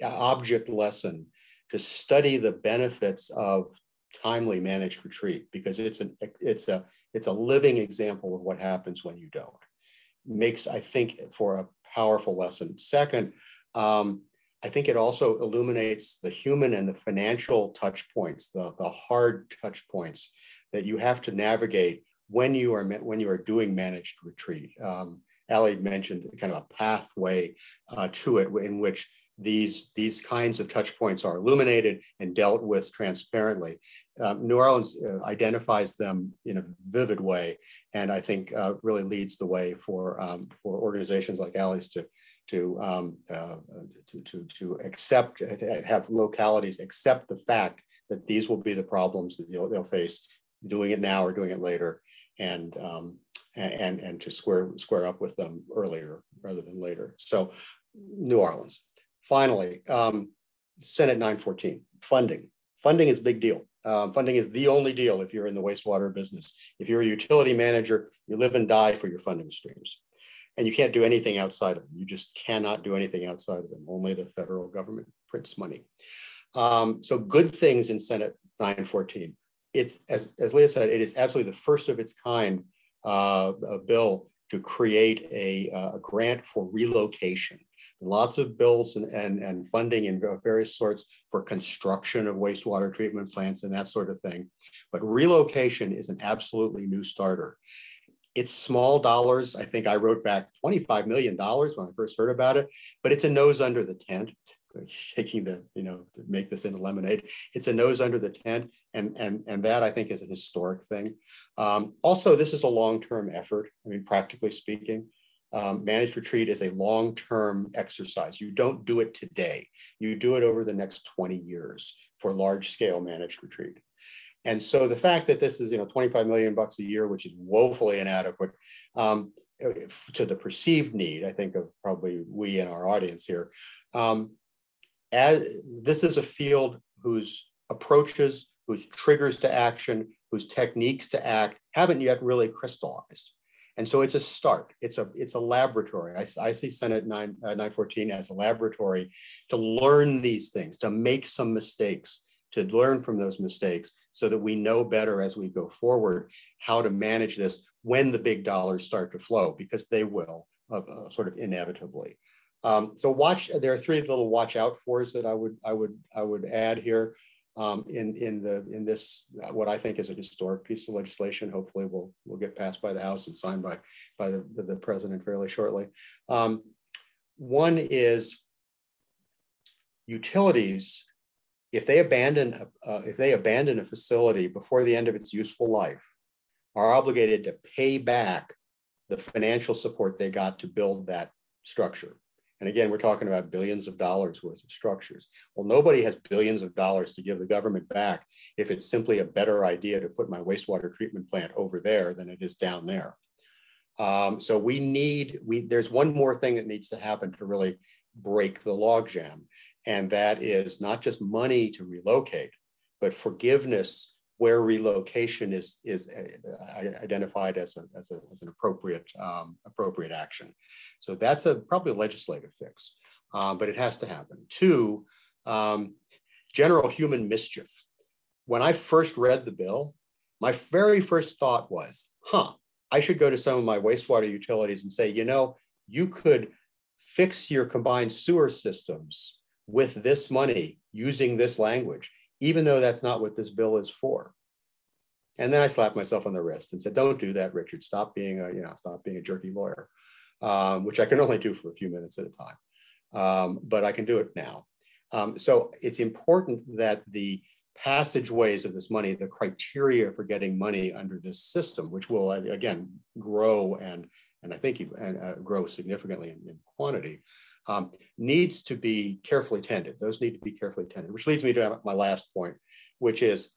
[SPEAKER 5] object lesson to study the benefits of timely managed retreat, because it's a living example of what happens when you don't. Makes, I think, for a powerful lesson. Second, I think it also illuminates the human and the financial touch points, the hard touch points that you have to navigate when you are doing managed retreat. Allie mentioned kind of a pathway to it in which these kinds of touch points are illuminated and dealt with transparently. New Orleans identifies them in a vivid way, and I think really leads the way for organizations like Allie's to accept, have localities accept the fact that these will be the problems that they'll face doing it now or doing it later, and to square up with them earlier rather than later. So New Orleans. Finally, Senate 914, funding. Funding is a big deal. Funding is the only deal if you're in the wastewater business. If you're a utility manager, you live and die for your funding streams. And you can't do anything outside of them. You just cannot do anything outside of them. Only the federal government prints money. So good things in Senate 914. It's, as Leah said, it is absolutely the first of its kind bill to create a grant for relocation. Lots of bills and funding in various sorts for construction of wastewater treatment plants and that sort of thing. But relocation is an absolutely new starter. It's small dollars. I think I wrote back $25 million when I first heard about it, but it's a nose under the tent. Shaking the, to make this into lemonade. It's a nose under the tent, and that I think is a historic thing. Also, this is a long-term effort. I mean, practically speaking, managed retreat is a long-term exercise. You don't do it today. You do it over the next 20 years for large-scale managed retreat. And so the fact that this is, $25 million a year, which is woefully inadequate to the perceived need, I think of probably we in our audience here. As this is a field whose approaches, whose triggers to action, whose techniques to act haven't yet really crystallized. And so it's a start. It's a laboratory. I see Senate 914 as a laboratory to learn these things, to make some mistakes, to learn from those mistakes so that we know better as we go forward how to manage this when the big dollars start to flow, because they will sort of inevitably. So there are three little watch out fors that I would add here in this what I think is a historic piece of legislation. Hopefully will get passed by the House and signed by the president fairly shortly. One is utilities. If they abandon a facility before the end of its useful life, are obligated to pay back the financial support they got to build that structure. And again, we're talking about billions of dollars worth of structures. Well, nobody has billions of dollars to give the government back if it's simply a better idea to put my wastewater treatment plant over there than it is down there. So there's one more thing that needs to happen to really break the logjam. And that is not just money to relocate, but forgiveness where relocation is identified as an appropriate action. So that's probably a legislative fix, but it has to happen. Two, general human mischief. When I first read the bill, my very first thought was, I should go to some of my wastewater utilities and say, you could fix your combined sewer systems with this money using this language, even though that's not what this bill is for. And then I slapped myself on the wrist and said, don't do that, Richard. Stop being a jerky lawyer, which I can only do for a few minutes at a time, but I can do it now. So it's important that the passageways of this money, the criteria for getting money under this system, which will again grow and I think grow significantly in quantity, needs to be carefully tended. Those need to be carefully tended, which leads me to my last point, which is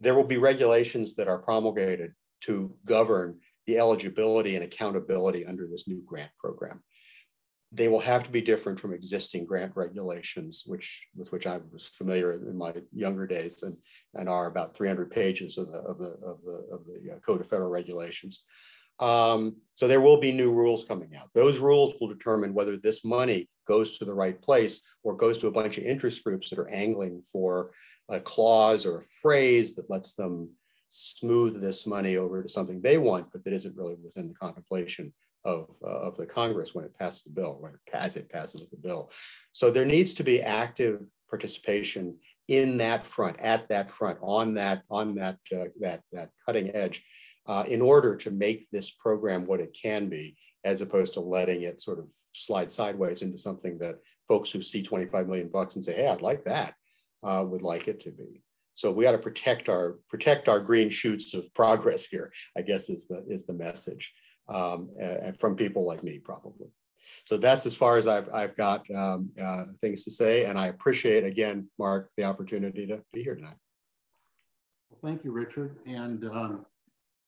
[SPEAKER 5] there will be regulations that are promulgated to govern the eligibility and accountability under this new grant program. They will have to be different from existing grant regulations, with which I was familiar in my younger days, and are about 300 pages of the Code of Federal Regulations. So there will be new rules coming out. Those rules will determine whether this money goes to the right place or goes to a bunch of interest groups that are angling for a clause or a phrase that lets them smooth this money over to something they want, but that isn't really within the contemplation of the Congress when it passes the bill, as it passes the bill. So there needs to be active participation in that front, at that front, on that cutting edge, in order to make this program what it can be, as opposed to letting it sort of slide sideways into something that folks who see 25 million bucks and say, hey, I'd like that, would like it to be. So we got to protect our green shoots of progress here, I guess is the message, and from people like me, probably. So that's as far as I've got things to say, and I appreciate, again, Mark, the opportunity to be here tonight.
[SPEAKER 2] Well, thank you, Richard. And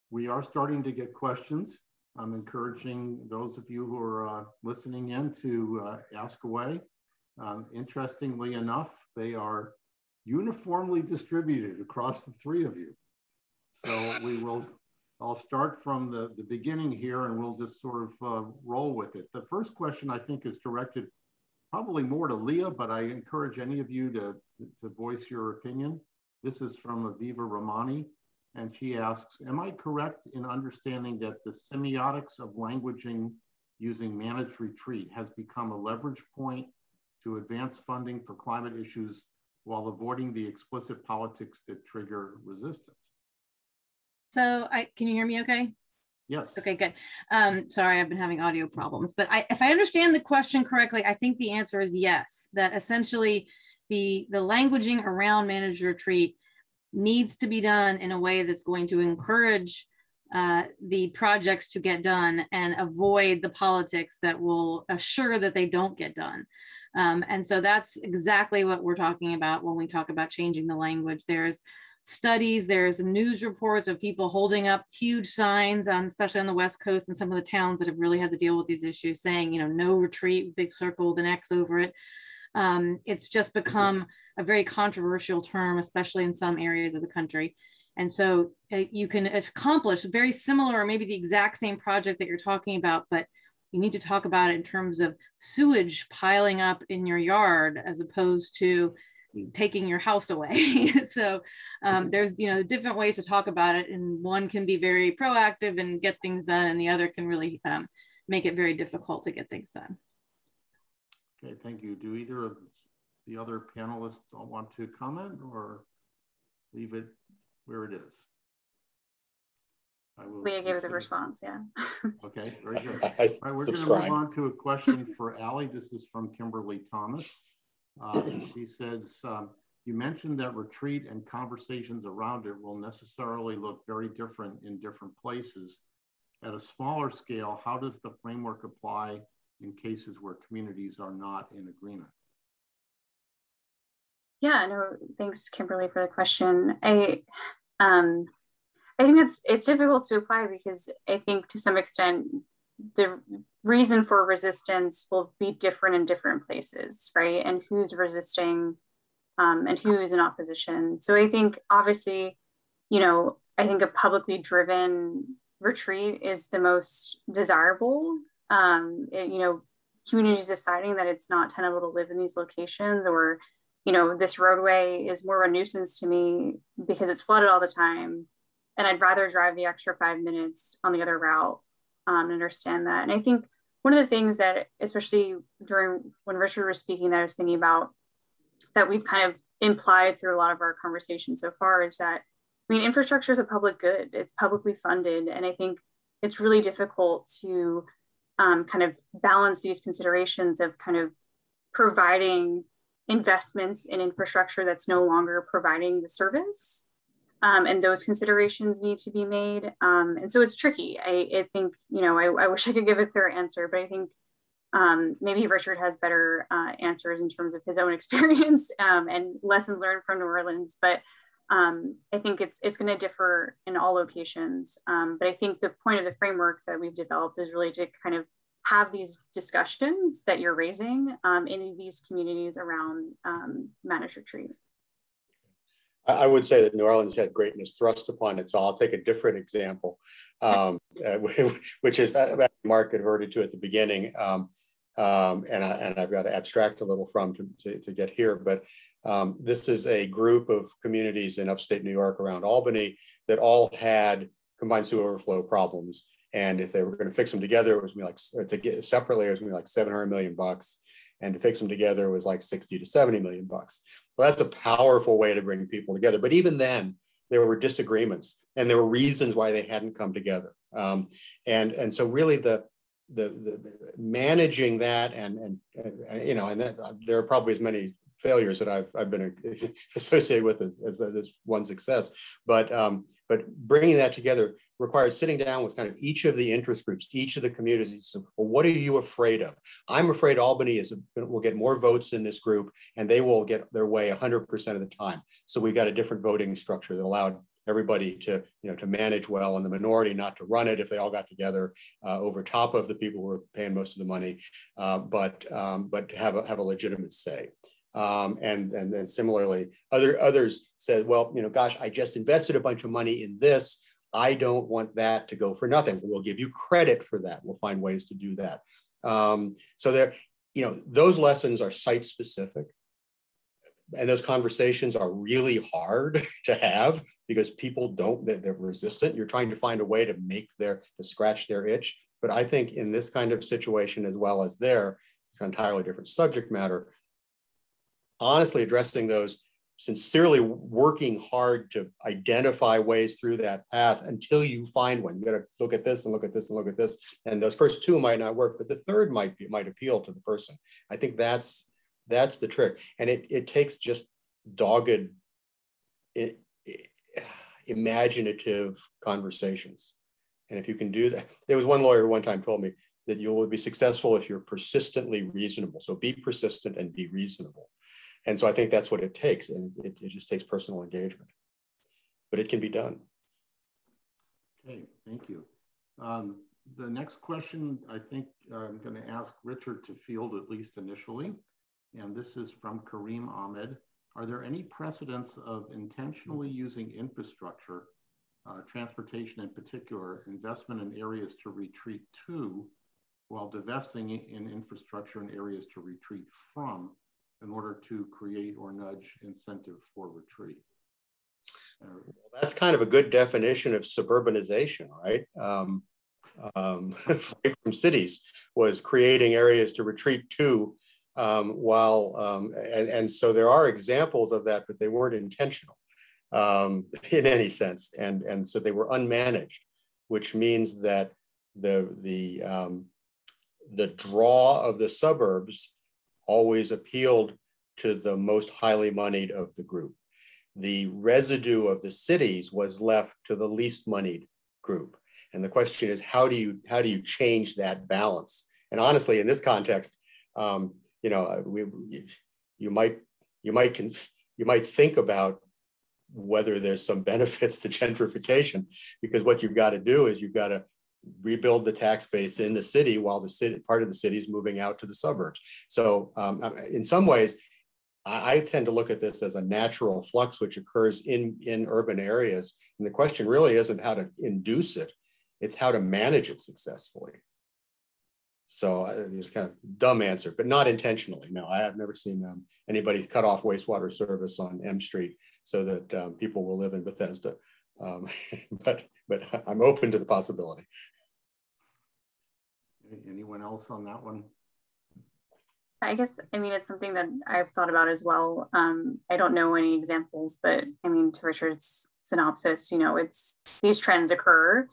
[SPEAKER 2] we are starting to get questions. I'm encouraging those of you who are listening in to ask away. Interestingly enough, they are uniformly distributed across the three of you. So I'll start from the beginning here, and we'll just sort of roll with it. The first question, I think, is directed probably more to Leah, but I encourage any of you to voice your opinion. This is from Aviva Ramani, and she asks, am I correct in understanding that the semiotics of languaging using managed retreat has become a leverage point to advance funding for climate issues while avoiding the explicit politics that trigger resistance?
[SPEAKER 6] So can you hear me okay?
[SPEAKER 2] Yes.
[SPEAKER 6] Okay, good. Sorry, I've been having audio problems, but if I understand the question correctly, I think the answer is yes, that essentially the languaging around managed retreat needs to be done in a way that's going to encourage the projects to get done and avoid the politics that will assure that they don't get done. And so that's exactly what we're talking about when we talk about changing the language. There's studies, there's news reports of people holding up huge signs, especially on the West Coast and some of the towns that have really had to deal with these issues, saying, you know, no retreat, big circle with an X over it. It's just become a very controversial term, especially in some areas of the country. And so you can accomplish very similar or maybe the exact same project that you're talking about, but you need to talk about it in terms of sewage piling up in your yard as opposed to taking your house away. So there's, you know, different ways to talk about it, and one can be very proactive and get things done, and the other can really make it very difficult to get things done.
[SPEAKER 2] Okay, thank you. Do either of the other panelists want to comment or leave it where it is?
[SPEAKER 4] Leah gave it the response, yeah.
[SPEAKER 2] Okay, very good. All right, we're going to move on to a question for Allie. This is from Kimberly Thomas. She says, you mentioned that retreat and conversations around it will necessarily look very different in different places. At a smaller scale, how does the framework apply in cases where communities are not in agreement?
[SPEAKER 4] Yeah, no, thanks, Kimberly, for the question. I think it's difficult to apply because I think to some extent the reason for resistance will be different in different places, right? And who's resisting and who is in opposition. So I think obviously, you know, I think a publicly driven retreat is the most desirable. You know, communities deciding that it's not tenable to live in these locations, or, you know, this roadway is more of a nuisance to me because it's flooded all the time, and I'd rather drive the extra 5 minutes on the other route and understand that. And I think one of the things that, especially during when Richard was speaking, that I was thinking about, that we've kind of implied through a lot of our conversations so far, is that, I mean, infrastructure is a public good, it's publicly funded. And I think it's really difficult to kind of balance these considerations of kind of providing investments in infrastructure that's no longer providing the service. And those considerations need to be made. And so it's tricky. I think, you know, I wish I could give a clear answer, but I think maybe Richard has better answers in terms of his own experience and lessons learned from New Orleans. But I think it's going to differ in all locations. But I think the point of the framework that we've developed is really to kind of have these discussions that you're raising in these communities around managed retreat.
[SPEAKER 5] I would say that New Orleans had greatness thrust upon it. So I'll take a different example, which is Mark adverted to at the beginning. And I've got to abstract a little from to get here. But this is a group of communities in upstate New York around Albany that all had combined sewer overflow problems. And if they were going to fix them together, it was going to be like, to get separately, it was going to be like $700 million. And to fix them together, it was like 60 to 70 million bucks. Well, that's a powerful way to bring people together. But even then, there were disagreements, and there were reasons why they hadn't come together. And so really the managing that, and you know, and that, there are probably as many failures that I've been associated with as one success, but bringing that together requires sitting down with kind of each of the interest groups, each of the communities. So, well, what are you afraid of? I'm afraid Albany will get more votes in this group, and they will get their way 100% of the time. So we've got a different voting structure that allowed everybody to, you know, to manage well, and the minority not to run it if they all got together over top of the people who were paying most of the money, but to have a legitimate say. And then similarly, others said, well, you know, gosh, I just invested a bunch of money in this. I don't want that to go for nothing. We'll give you credit for that. We'll find ways to do that. So there, you know, those lessons are site specific. And those conversations are really hard to have because people they're resistant. You're trying to find a way to to scratch their itch. But I think in this kind of situation, as well as there, it's an entirely different subject matter. Honestly, addressing those, sincerely working hard to identify ways through that path until you find one. You got to look at this and look at this and look at this. And those first two might not work, but the third might appeal to the person. I think that's the trick. And it takes just dogged, imaginative conversations. And if you can do that, there was one lawyer one time told me that you will be successful if you're persistently reasonable. So be persistent and be reasonable. And so I think that's what it takes. And it just takes personal engagement, but it can be done.
[SPEAKER 2] Okay, thank you. The next question, I think I'm going to ask Richard to field at least initially. And this is from Kareem Ahmed. Are there any precedents of intentionally using infrastructure, transportation in particular, investment in areas to retreat to, while divesting in infrastructure in areas to retreat from, in order to create or nudge incentive for retreat?
[SPEAKER 5] Well, that's kind of a good definition of suburbanization, right? Flight from cities was creating areas to retreat to, and so there are examples of that, but they weren't intentional in any sense, and so they were unmanaged, which means that the draw of the suburbs always appealed to the most highly moneyed of the group. The residue of the cities was left to the least moneyed group. And the question is, how do you change that balance? And honestly, in this context, you know, you might think about whether there's some benefits to gentrification, because what you've got to do is you've got to rebuild the tax base in the city while part of the city is moving out to the suburbs. So in some ways, I tend to look at this as a natural flux which occurs in urban areas. And the question really isn't how to induce it, it's how to manage it successfully. So it's kind of a dumb answer, but not intentionally. No, I have never seen anybody cut off wastewater service on M Street so that people will live in Bethesda. But I'm open to the possibility.
[SPEAKER 2] Anyone else on that one?
[SPEAKER 4] I guess, I mean, it's something that I've thought about as well. I don't know any examples, but I mean, to Richard's synopsis, you know, these trends occur.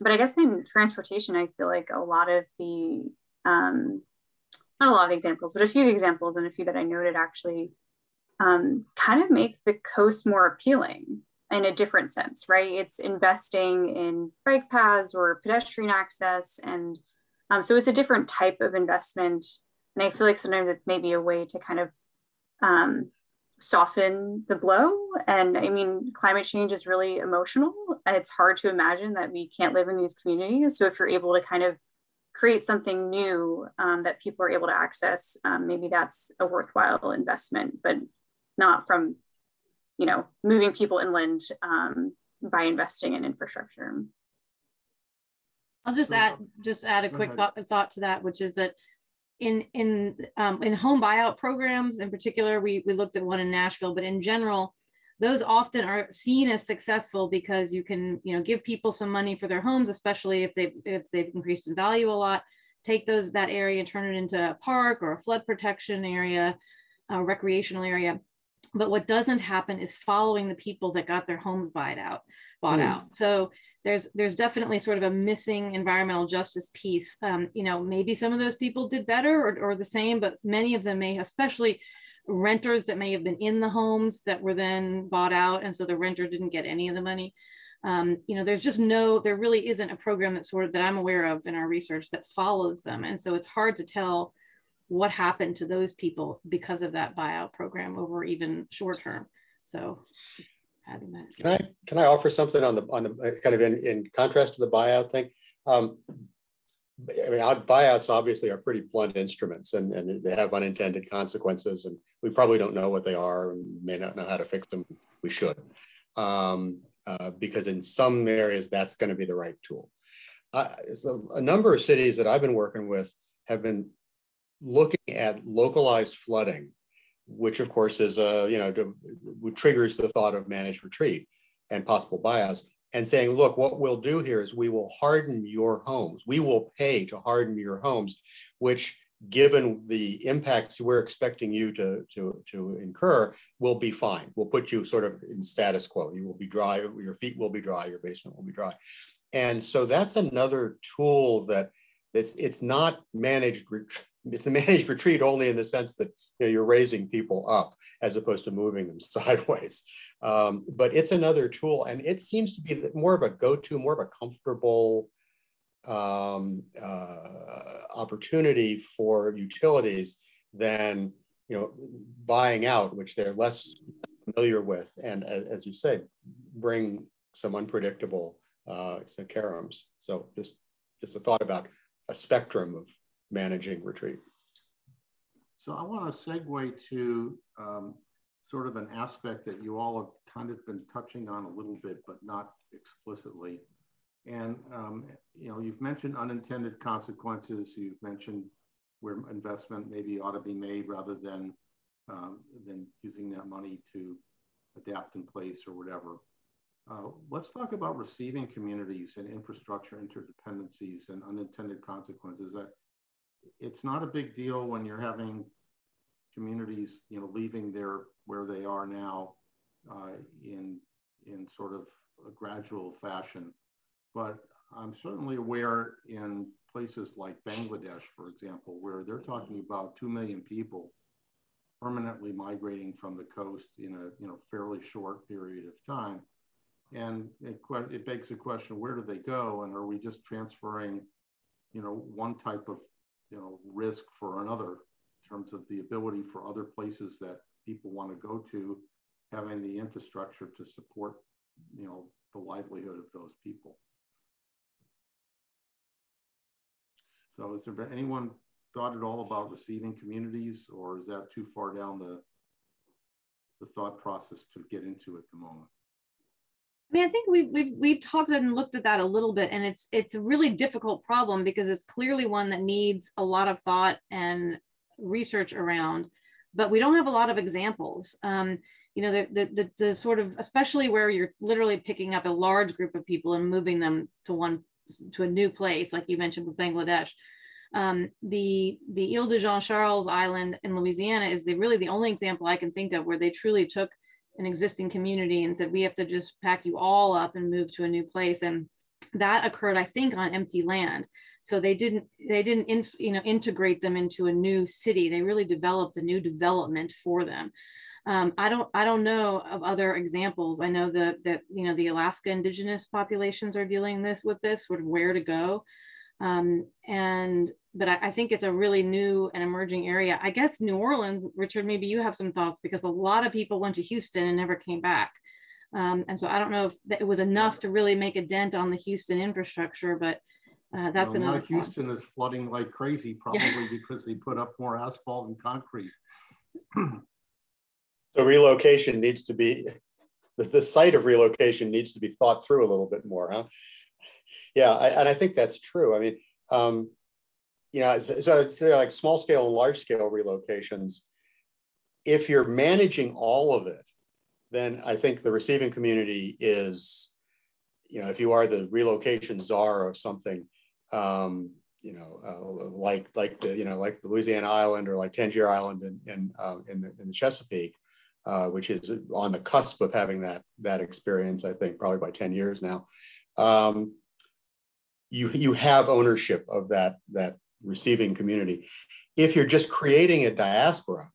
[SPEAKER 4] But I guess in transportation, I feel like a lot of the, not a lot of the examples, but a few examples and a few that I noted actually kind of make the coast more appealing in a different sense, right? It's investing in bike paths or pedestrian access. And so it's a different type of investment. And I feel like sometimes it's maybe a way to kind of soften the blow. And I mean, climate change is really emotional. It's hard to imagine that we can't live in these communities. So if you're able to kind of create something new that people are able to access, maybe that's a worthwhile investment, but not from, you know, moving people inland by investing in infrastructure.
[SPEAKER 6] I'll just add a quick thought to that, which is that in home buyout programs in particular, we looked at one in Nashville, but in general, those often are seen as successful because you can, you know, give people some money for their homes, especially if they've increased in value a lot, take that area and turn it into a park or a flood protection area, a recreational area. But what doesn't happen is following the people that got their homes bought out. So there's definitely sort of a missing environmental justice piece. You know, maybe some of those people did better or the same, but many of them may, especially renters that may have been in the homes that were then bought out, and so the renter didn't get any of the money. You know, there really isn't a program that I'm aware of in our research that follows them, and so it's hard to tell what happened to those people because of that buyout program over even short term. So just adding that.
[SPEAKER 5] Can I offer something on the kind of in contrast to the buyout thing? I mean, buyouts obviously are pretty blunt instruments, and they have unintended consequences, and we probably don't know what they are and may not know how to fix them. We should, because in some areas that's going to be the right tool. So a number of cities that I've been working with have been looking at localized flooding, which of course is triggers the thought of managed retreat and possible buyouts, and saying, look, what we'll do here is we will harden your homes. We will pay to harden your homes, which, given the impacts we're expecting you to incur, will be fine. We'll put you sort of in status quo. You will be dry, your feet will be dry, your basement will be dry. And so that's another tool that it's not managed. It's a managed retreat only in the sense that you're raising people up as opposed to moving them sideways. But it's another tool, and it seems to be more of a go-to, more of a comfortable opportunity for utilities than buying out, which they're less familiar with, and as you say, bring some unpredictable carums. So just a thought about a spectrum of managing retreat.
[SPEAKER 2] So I want to segue to sort of an aspect that you all have kind of been touching on a little bit, but not explicitly. And you've mentioned unintended consequences. You've mentioned where investment maybe ought to be made rather than using that money to adapt in place or whatever. Let's talk about receiving communities and infrastructure interdependencies and unintended consequences. It's not a big deal when you're having communities, leaving where they are now in sort of a gradual fashion. But I'm certainly aware in places like Bangladesh, for example, where they're talking about 2 million people permanently migrating from the coast in a fairly short period of time. And it begs the question, where do they go? And are we just transferring, one type of risk for another in terms of the ability for other places that people want to go to, having the infrastructure to support, the livelihood of those people. So has there been anyone thought at all about receiving communities, or is that too far down the thought process to get into at the moment?
[SPEAKER 6] I mean, I think we've talked and looked at that a little bit, and it's a really difficult problem because it's clearly one that needs a lot of thought and research around, but we don't have a lot of examples. The sort of, especially where you're literally picking up a large group of people and moving them to a new place, like you mentioned with Bangladesh. The Ile de Jean Charles Island in Louisiana is really the only example I can think of where they truly took an existing community and said, we have to just pack you all up and move to a new place. And that occurred, I think, on empty land. So they didn't integrate them into a new city. They really developed a new development for them. I don't know of other examples. I know that the Alaska indigenous populations are dealing with this sort of where to go. But I think it's a really new and emerging area. I guess New Orleans, Richard, maybe you have some thoughts, because a lot of people went to Houston and never came back. And so I don't know if it was enough to really make a dent on the Houston infrastructure, but that's another.
[SPEAKER 2] Houston is flooding like crazy, probably because they put up more asphalt and concrete.
[SPEAKER 5] So relocation needs to be, the site of relocation needs to be thought through a little bit more, huh? Yeah, and I think that's true. I mean, so it's like small scale and large scale relocations. If you're managing all of it, then I think the receiving community is, if you are the relocation czar of something, like the Louisiana Island or like Tangier Island in the Chesapeake, which is on the cusp of having that experience, I think, probably by 10 years now. You have ownership of that receiving community. If you're just creating a diaspora,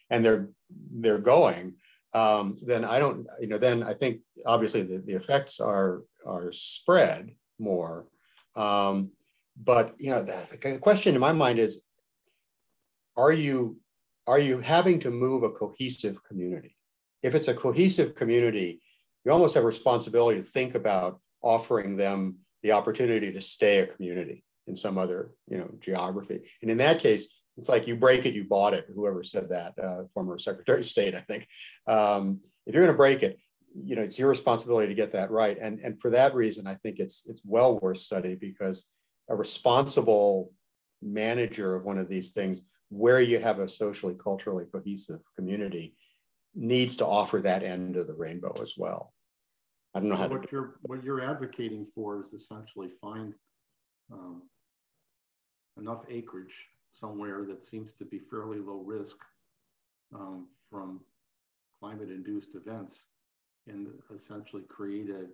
[SPEAKER 5] and they're going, then I don't, then I think obviously the effects are spread more. But the question in my mind is, are you having to move a cohesive community? If it's a cohesive community, you almost have a responsibility to think about offering them the opportunity to stay a community in some other, geography. And in that case, it's like you break it, you bought it. Whoever said that, former Secretary of State, I think. If you're going to break it, it's your responsibility to get that right. And for that reason, I think it's well worth study, because a responsible manager of one of these things, where you have a socially, culturally cohesive community, needs to offer that end of the rainbow as well. I don't know how
[SPEAKER 2] what you're advocating for is essentially find enough acreage somewhere that seems to be fairly low risk from climate-induced events, and essentially create a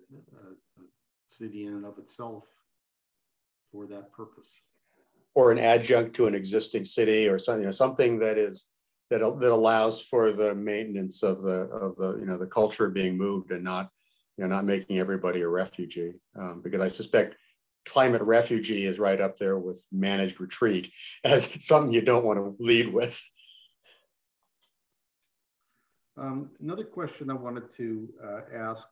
[SPEAKER 2] city in and of itself for that purpose.
[SPEAKER 5] Or an adjunct to an existing city, or something, something that allows for the maintenance of the culture being moved, and not making everybody a refugee. Because I suspect climate refugee is right up there with managed retreat as something you don't want to lead with.
[SPEAKER 2] Another question I wanted to ask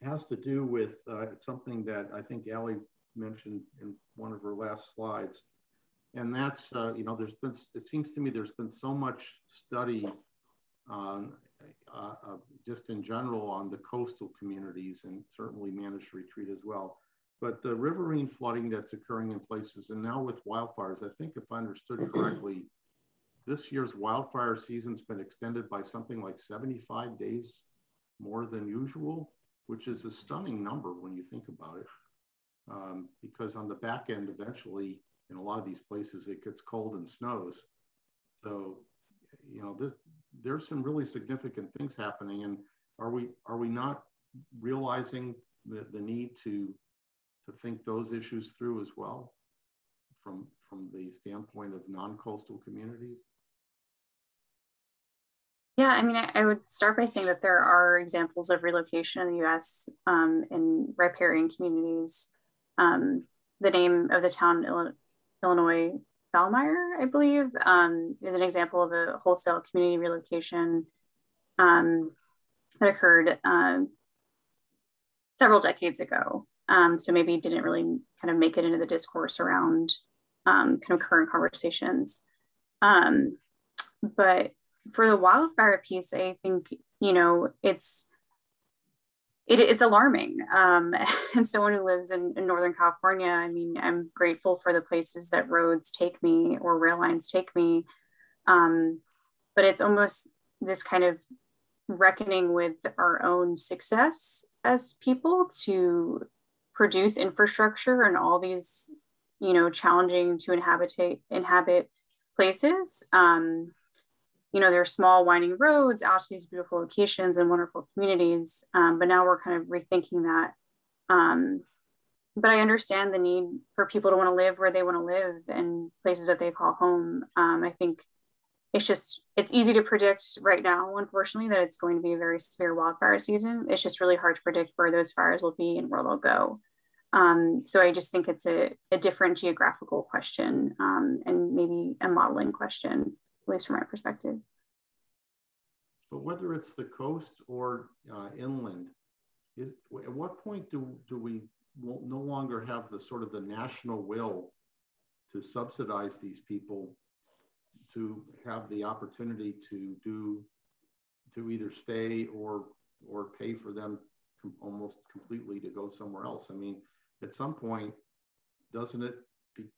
[SPEAKER 2] has to do with something that I think Allie mentioned in one of her last slides, and that's it seems to me there's been so much study just in general on the coastal communities, and certainly managed retreat as well. But the riverine flooding that's occurring in places, and now with wildfires, I think if I understood correctly, this year's wildfire season's been extended by something like 75 days more than usual, which is a stunning number when you think about it. Because on the back end, eventually, in a lot of these places, it gets cold and snows. So, there's some really significant things happening. And are we not realizing the need to think those issues through as well, from the standpoint of non-coastal communities?
[SPEAKER 4] Yeah, I mean, I would start by saying that there are examples of relocation in the U.S. In riparian communities. The name of the town, Illinois, Valmeyer, I believe, is an example of a wholesale community relocation that occurred several decades ago. So maybe didn't really kind of make it into the discourse around kind of current conversations. But for the wildfire piece, I think, it's alarming. And someone who lives in Northern California, I mean, I'm grateful for the places that roads take me or rail lines take me. But it's almost this kind of reckoning with our own success as people to produce infrastructure and all these, challenging to inhabit places. There are small winding roads out to these beautiful locations and wonderful communities. But now we're kind of rethinking that. But I understand the need for people to want to live where they want to live and places that they call home. I think it's easy to predict right now, unfortunately, that it's going to be a very severe wildfire season. It's just really hard to predict where those fires will be and where they'll go. So I just think it's a different geographical question, and maybe a modeling question, at least from my perspective.
[SPEAKER 2] But whether it's the coast or inland, at what point do we no longer have the sort of the national will to subsidize these people to have the opportunity to either stay or pay for them almost completely to go somewhere else? I mean, at some point, doesn't it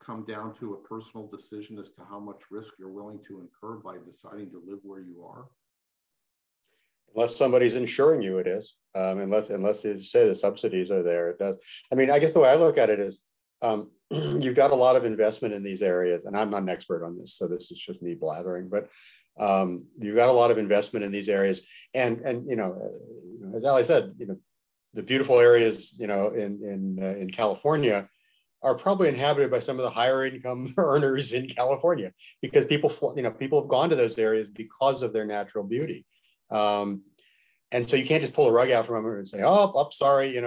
[SPEAKER 2] come down to a personal decision as to how much risk you're willing to incur by deciding to live where you are?
[SPEAKER 5] Unless somebody's insuring you, it is. Unless you say the subsidies are there, it does. I mean, I guess the way I look at it is, you've got a lot of investment in these areas, and I'm not an expert on this, so this is just me blathering, but You've got a lot of investment in these areas, and as Allie said, the beautiful areas, in California are probably inhabited by some of the higher income earners in California, because people have gone to those areas because of their natural beauty. And so you can't just pull a rug out from them and say, oh, sorry,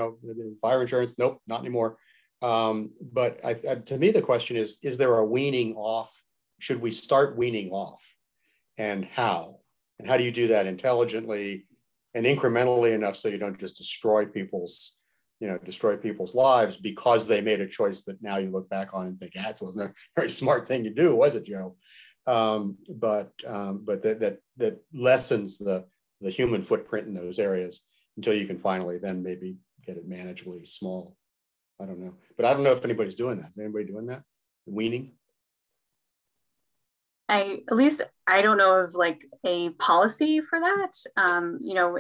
[SPEAKER 5] fire insurance, nope, not anymore. But to me, the question is there a weaning off? Should we start weaning off? And how? And how do you do that intelligently and incrementally enough so you don't just destroy people's lives because they made a choice that now you look back on and think, that wasn't a very smart thing to do, was it, Joe? But that lessens the human footprint in those areas until you can finally then maybe get it manageably small. I don't know. But I don't know if anybody's doing that. Is anybody doing that? Weaning?
[SPEAKER 4] At least I don't know of like a policy for that.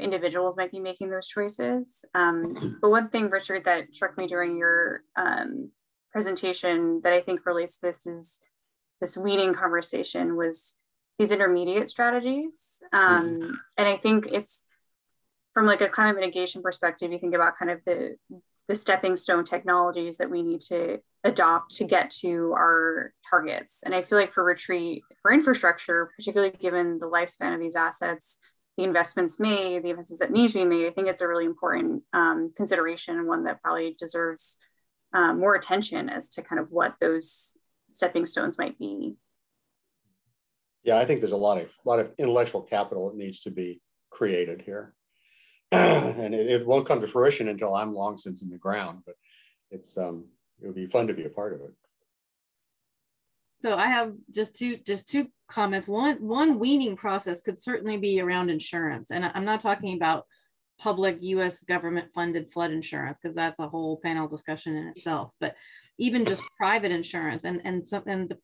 [SPEAKER 4] Individuals might be making those choices. But one thing, Richard, that struck me during your presentation that I think relates to this weaning conversation was these intermediate strategies. And I think it's from like a climate mitigation perspective, you think about kind of the stepping stone technologies that we need to adopt to get to our targets. And I feel like for infrastructure, particularly given the lifespan of these assets, the investments that need to be made, I think it's a really important consideration, and one that probably deserves more attention as to kind of what those stepping stones might be.
[SPEAKER 5] Yeah, I think there's a lot of intellectual capital that needs to be created here. And it won't come to fruition until I'm long since in the ground, but it would be fun to be a part of it.
[SPEAKER 6] So I have just two comments. One weaning process could certainly be around insurance, and I'm not talking about public U.S. government funded flood insurance, because that's a whole panel discussion in itself. But even just private insurance, and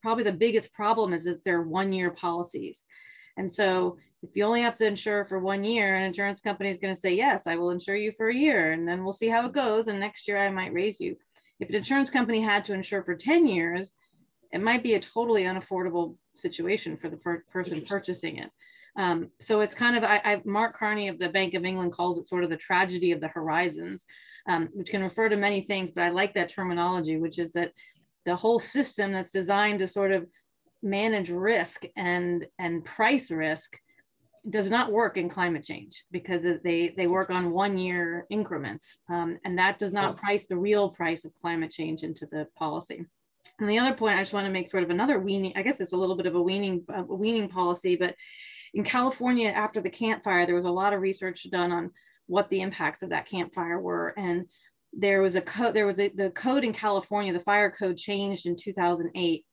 [SPEAKER 6] probably the biggest problem is that they're 1-year policies. And so if you only have to insure for 1 year, an insurance company is going to say, yes, I will insure you for a year, and then we'll see how it goes. And next year I might raise you. If an insurance company had to insure for 10 years, it might be a totally unaffordable situation for the person purchasing it. So it's kind of, Mark Carney of the Bank of England calls it sort of the tragedy of the horizons, which can refer to many things, but I like that terminology, which is that the whole system that's designed to sort of manage risk and price risk does not work in climate change, because they work on 1-year increments, and that does not price the real price of climate change into the policy. And the other point, I just want to make sort of another weaning, I guess it's a little bit of a weaning policy, but in California after the Camp Fire, there was a lot of research done on what the impacts of that Camp Fire were. And there was the code in California, the fire code changed in 2008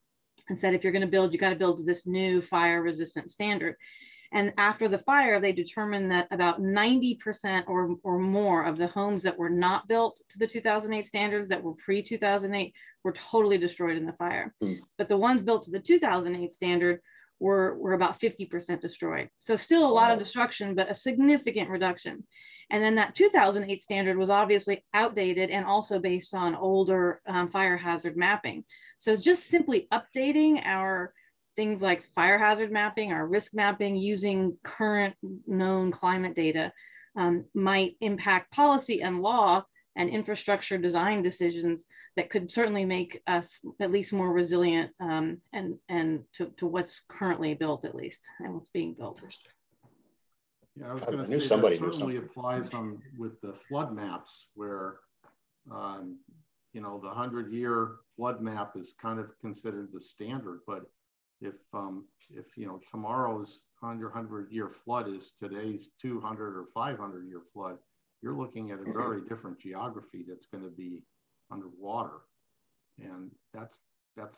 [SPEAKER 6] and said, if you're going to build, you got to build to this new fire resistant standard. And after the fire, they determined that about 90% or more of the homes that were not built to the 2008 standards, that were pre-2008, were totally destroyed in the fire. But the ones built to the 2008 standard were about 50% destroyed. So still a lot of destruction, but a significant reduction. And then that 2008 standard was obviously outdated and also based on older fire hazard mapping. So just simply updating our things like fire hazard mapping, our risk mapping using current known climate data might impact policy and law and infrastructure design decisions that could certainly make us at least more resilient and to what's currently built, at least, and what's being built.
[SPEAKER 2] Yeah, I was going to say that certainly applies with the flood maps, where the 100-year flood map is kind of considered the standard. But if tomorrow's 100-year flood is today's 200 or 500-year flood, you're looking at a very different geography that's going to be underwater, and that's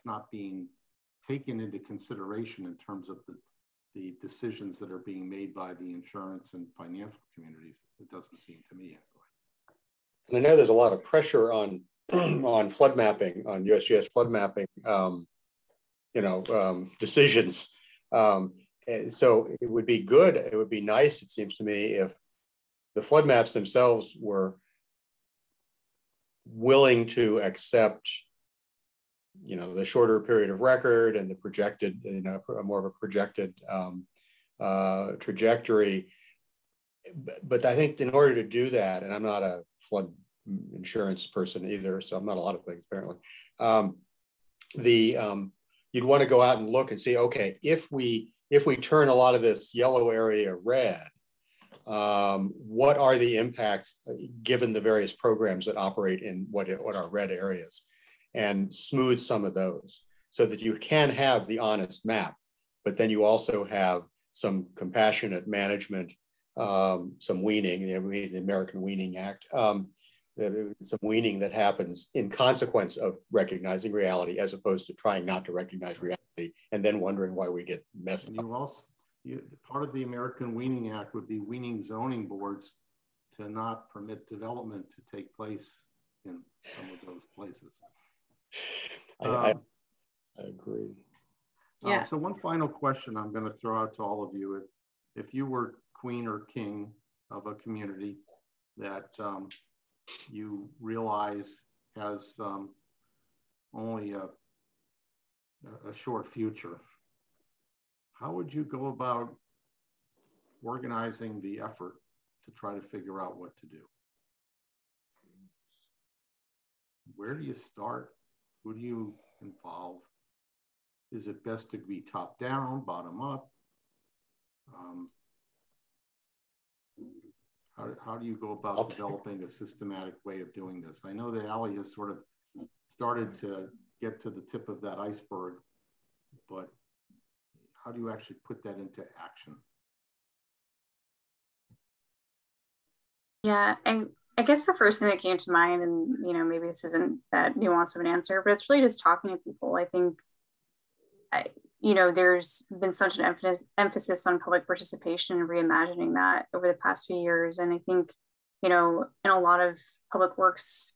[SPEAKER 2] not being taken into consideration in terms of the decisions that are being made by the insurance and financial communities. It doesn't seem to me anyway.
[SPEAKER 5] And I know there's a lot of pressure on flood mapping, on USGS flood mapping, decisions. So it would be good, it would be nice, it seems to me, if the flood maps themselves were willing to accept, the shorter period of record and the projected, more of a projected trajectory. But I think in order to do that, and I'm not a flood insurance person either, so I'm not a lot of things apparently. You'd want to go out and look and see, okay, if we turn a lot of this yellow area red, what are the impacts given the various programs that operate in what are red areas, and smooth some of those so that you can have the honest map, but then you also have some compassionate management, some weaning, the American Weaning Act, some weaning that happens in consequence of recognizing reality, as opposed to trying not to recognize reality and then wondering why we get messed up.
[SPEAKER 2] Part of the American Weaning Act would be weaning zoning boards to not permit development to take place in some of those places.
[SPEAKER 5] I agree.
[SPEAKER 6] Yeah.
[SPEAKER 2] So one final question I'm going to throw out to all of you. If you were queen or king of a community that you realize has only a short future, how would you go about organizing the effort to try to figure out what to do? Where do you start? Who do you involve? Is it best to be top down, bottom up? How do you go about developing a systematic way of doing this? I know that Allie has sort of started to get to the tip of that iceberg, but how do you actually put that into action?
[SPEAKER 4] Yeah, I guess the first thing that came to mind, and maybe this isn't that nuanced of an answer, but it's really just talking to people. I think there's been such an emphasis on public participation and reimagining that over the past few years. And I think, in a lot of public works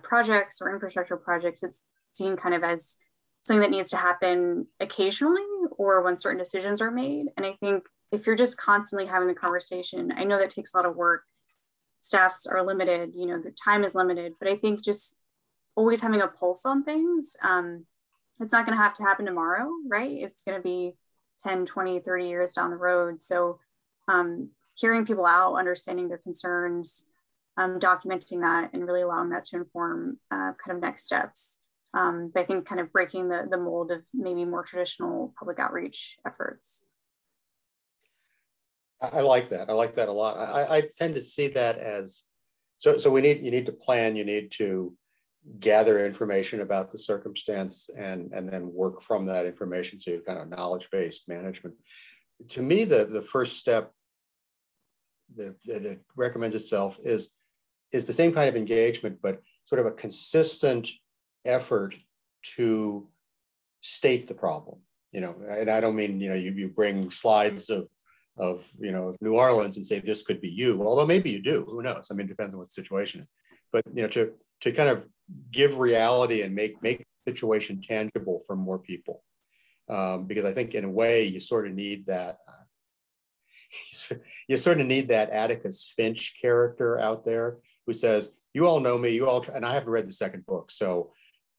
[SPEAKER 4] projects or infrastructure projects, it's seen kind of as something that needs to happen occasionally or when certain decisions are made. And I think if you're just constantly having the conversation, I know that takes a lot of work. Staffs are limited, the time is limited, but I think just always having a pulse on things, it's not going to have to happen tomorrow, right? It's going to be 10, 20, 30 years down the road. So hearing people out, understanding their concerns, documenting that, and really allowing that to inform kind of next steps. But I think kind of breaking the mold of maybe more traditional public outreach efforts.
[SPEAKER 5] I like that. I like that a lot. I tend to see that as, so you need to plan, you need to gather information about the circumstance and then work from that information. So you kind of knowledge-based management. To me, the first step that it recommends itself is the same kind of engagement, but sort of a consistent effort to state the problem. And I don't mean, you bring slides of New Orleans and say, this could be you, although maybe you do, who knows? I mean, it depends on what the situation is. But, to kind of give reality and make the situation tangible for more people. Because I think in a way, you sort of need that, Atticus Finch character out there who says, you all know me, and I haven't read the second book, so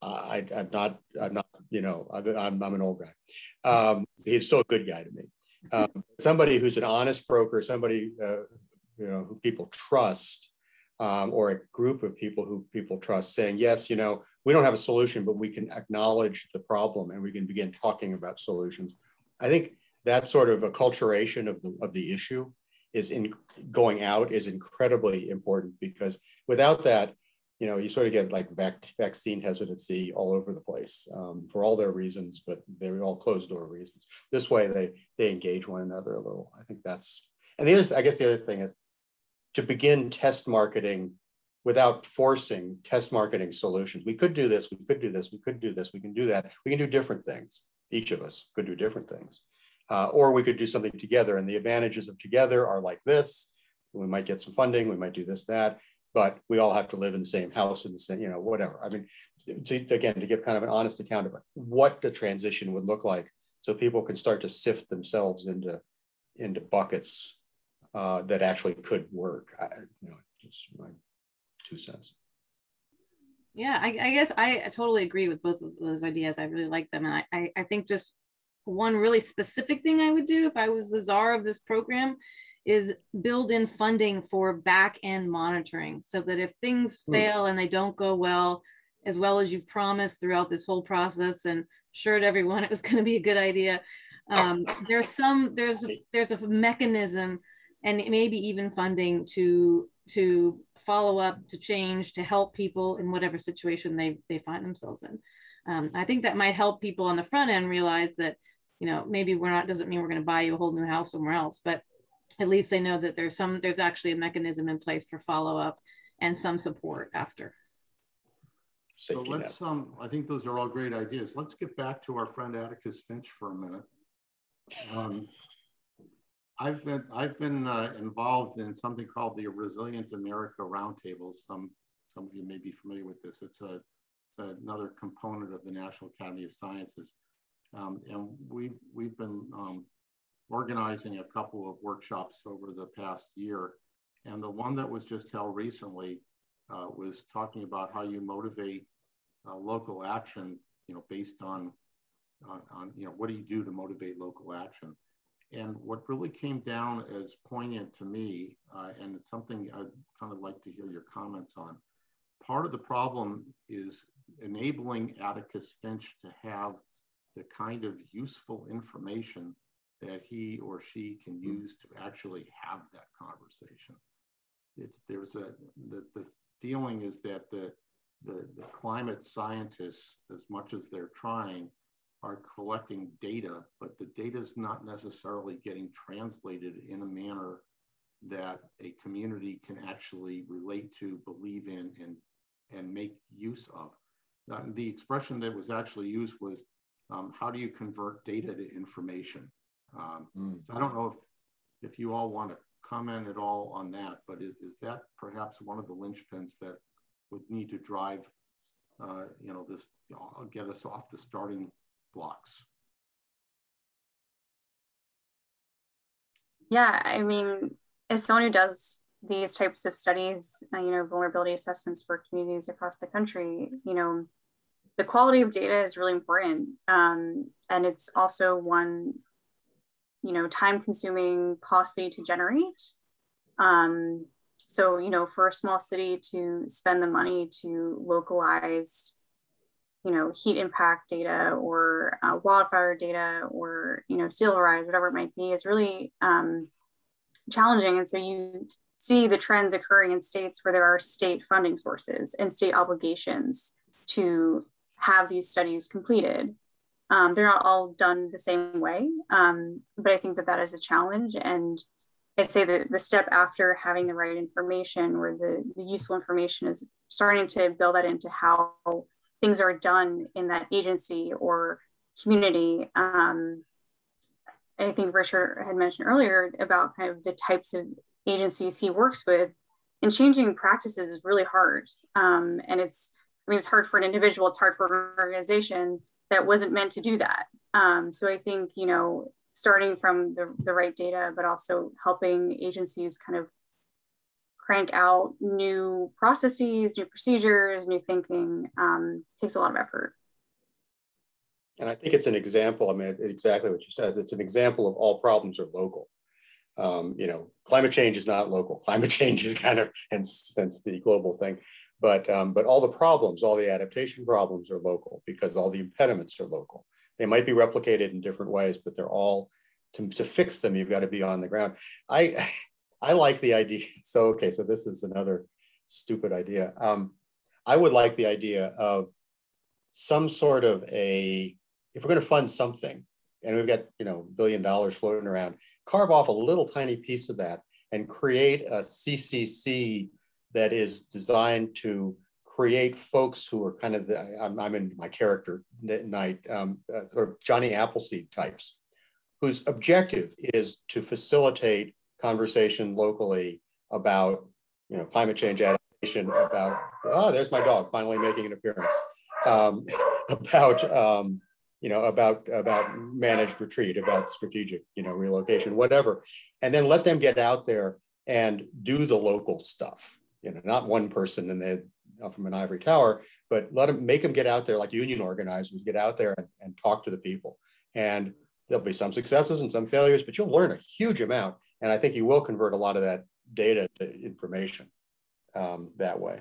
[SPEAKER 5] I'm not, I'm an old guy. He's still a good guy to me. Somebody who's an honest broker, somebody who people trust, or a group of people who people trust, saying, yes, we don't have a solution, but we can acknowledge the problem and we can begin talking about solutions. I think that sort of acculturation of the issue going out is incredibly important, because without that, you sort of get like vaccine hesitancy all over the place for all their reasons, but they're all closed door reasons. This way they engage one another a little. I think that's, and the other thing is to begin test marketing without forcing test marketing solutions. We could do this, we could do this, we could do this, we can do that. We can do different things. Each of us could do different things. Or we could do something together, and the advantages of together are like this. We might get some funding, we might do this, that, but we all have to live in the same house, in the same, whatever. I mean, to give kind of an honest account of what the transition would look like, so people can start to sift themselves into buckets that actually could work. Just my 2 cents.
[SPEAKER 6] Yeah, I guess I totally agree with both of those ideas. I really like them. And I think just one really specific thing I would do if I was the czar of this program is build in funding for back end monitoring, so that if things fail and they don't go well as you've promised throughout this whole process and assured everyone it was going to be a good idea, there's a mechanism and maybe even funding to follow up, to change, to help people in whatever situation they find themselves in. I think that might help people on the front end realize that, you know, maybe doesn't mean we're going to buy you a whole new house somewhere else, but at least they know that there's actually a mechanism in place for follow-up and some support after.
[SPEAKER 2] So let's, I think those are all great ideas. Let's get back to our friend Atticus Finch for a minute. I've been involved in something called the Resilient America Roundtables. Some of you may be familiar with this. It's another component of the National Academy of Sciences. And we've been organizing a couple of workshops over the past year. And the one that was just held recently was talking about how you motivate local action, you know, based on you know, what do you do to motivate local action? And what really came down as poignant to me, and it's something I'd kind of like to hear your comments on, part of the problem is enabling Atticus Finch to have the kind of useful information that he or she can use to actually have that conversation. The feeling is that the climate scientists, as much as they're trying, are collecting data, but the data is not necessarily getting translated in a manner that a community can actually relate to, believe in, and make use of. The expression that was actually used was, how do you convert data to information? So I don't know if you all want to comment at all on that, but is that perhaps one of the linchpins that would need to drive, you know, this, get us off the starting blocks?
[SPEAKER 4] Yeah, I mean, as someone who does these types of studies, you know, vulnerability assessments for communities across the country, you know, the quality of data is really important. And it's also one, you know, time consuming, costly to generate. So, you know, for a small city to spend the money to localize, you know, heat impact data or wildfire data or, you know, sea level rise, whatever it might be, is really challenging. And so you see the trends occurring in states where there are state funding sources and state obligations to have these studies completed. They're not all done the same way, but I think that is a challenge. And I'd say that the step after having the right information, or the useful information, is starting to build that into how things are done in that agency or community. I think Richard had mentioned earlier about kind of the types of agencies he works with, and changing practices is really hard. And it's hard for an individual, it's hard for an organization that wasn't meant to do that. So I think, you know, starting from the right data, but also helping agencies kind of crank out new processes, new procedures, new thinking, takes a lot of effort.
[SPEAKER 5] And I think it's an example, I mean, exactly what you said, it's an example of all problems are local. You know, climate change is not local. Climate change is kind of, hence the global thing. But all the problems, all the adaptation problems are local, because all the impediments are local. They might be replicated in different ways, but they're all, to fix them, you've got to be on the ground. I like the idea. So, okay, so this is another stupid idea. I would like the idea of some sort of if we're going to fund something, and we've got, you know, $1 billion floating around, carve off a little tiny piece of that and create a CCC that is designed to create folks who are kind of, I'm in my character night, sort of Johnny Appleseed types, whose objective is to facilitate conversation locally about, you know, climate change adaptation, about, oh, there's my dog finally making an appearance, about, you know, about managed retreat, about strategic, you know, relocation, whatever, and then let them get out there and do the local stuff. You know, not one person and they from an ivory tower, but make them get out there like union organizers, get out there and talk to the people. And there'll be some successes and some failures, but you'll learn a huge amount. And I think you will convert a lot of that data to information that way.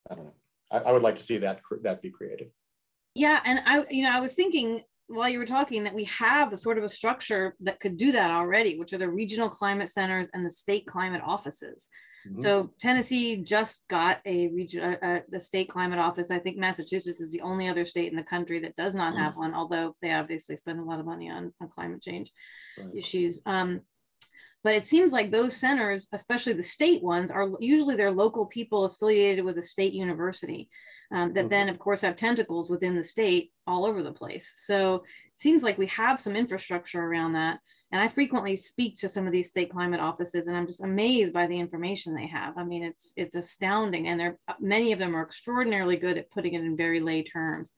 [SPEAKER 5] I don't know. I would like to see that be created.
[SPEAKER 6] Yeah, and I was thinking while you were talking that we have a sort of a structure that could do that already, which are the regional climate centers and the state climate offices. Mm-hmm. So Tennessee just got the state climate office. I think Massachusetts is the only other state in the country that does not have one, although they obviously spend a lot of money on climate change issues. But it seems like those centers, especially the state ones, are usually they're local people affiliated with a state university that then, of course, have tentacles within the state all over the place. So it seems like we have some infrastructure around that. And I frequently speak to some of these state climate offices, and I'm just amazed by the information they have. I mean, it's astounding. And many of them are extraordinarily good at putting it in very lay terms.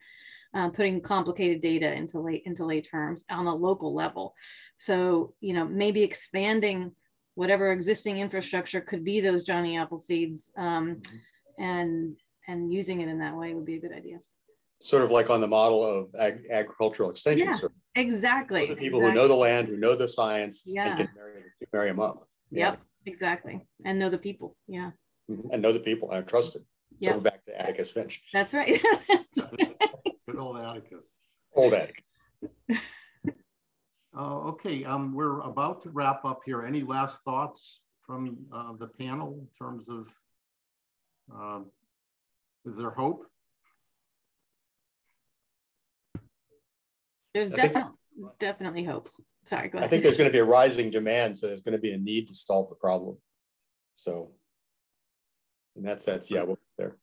[SPEAKER 6] Putting complicated data into lay terms on a local level. So, maybe expanding whatever existing infrastructure could be those Johnny Appleseeds and using it in that way would be a good idea. Sort of
[SPEAKER 5] like on the model of agricultural extension.
[SPEAKER 6] Yeah, exactly.
[SPEAKER 5] The people who know the land, who know the science, and can marry them up.
[SPEAKER 6] Yep, exactly. And know the people, yeah.
[SPEAKER 5] And know the people and are trusted. So we're back to Atticus Finch.
[SPEAKER 6] That's right.
[SPEAKER 2] Good old Atticus.
[SPEAKER 5] Old Atticus.
[SPEAKER 2] Okay, we're about to wrap up here. Any last thoughts from the panel in terms of, is there hope?
[SPEAKER 6] There's definitely hope. Sorry, go ahead.
[SPEAKER 5] I think there's going to be a rising demand, so there's going to be a need to solve the problem. So in that sense, yeah, we'll be there.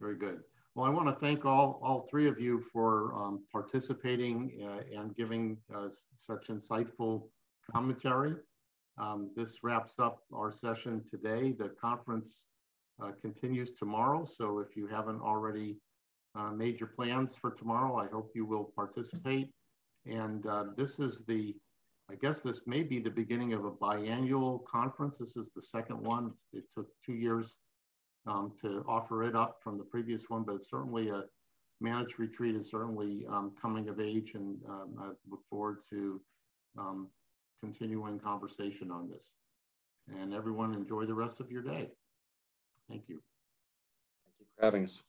[SPEAKER 2] Very good. Well, I want to thank all three of you for participating and giving such insightful commentary. This wraps up our session today. The conference continues tomorrow, so if you haven't already made your plans for tomorrow, I hope you will participate. And this is I guess this may be the beginning of a biannual conference. This is the second one. It took 2 years to offer it up from the previous one, but it's certainly a managed retreat is certainly coming of age, and I look forward to continuing conversation on this. And everyone enjoy the rest of your day. Thank you.
[SPEAKER 5] Thank you for having us.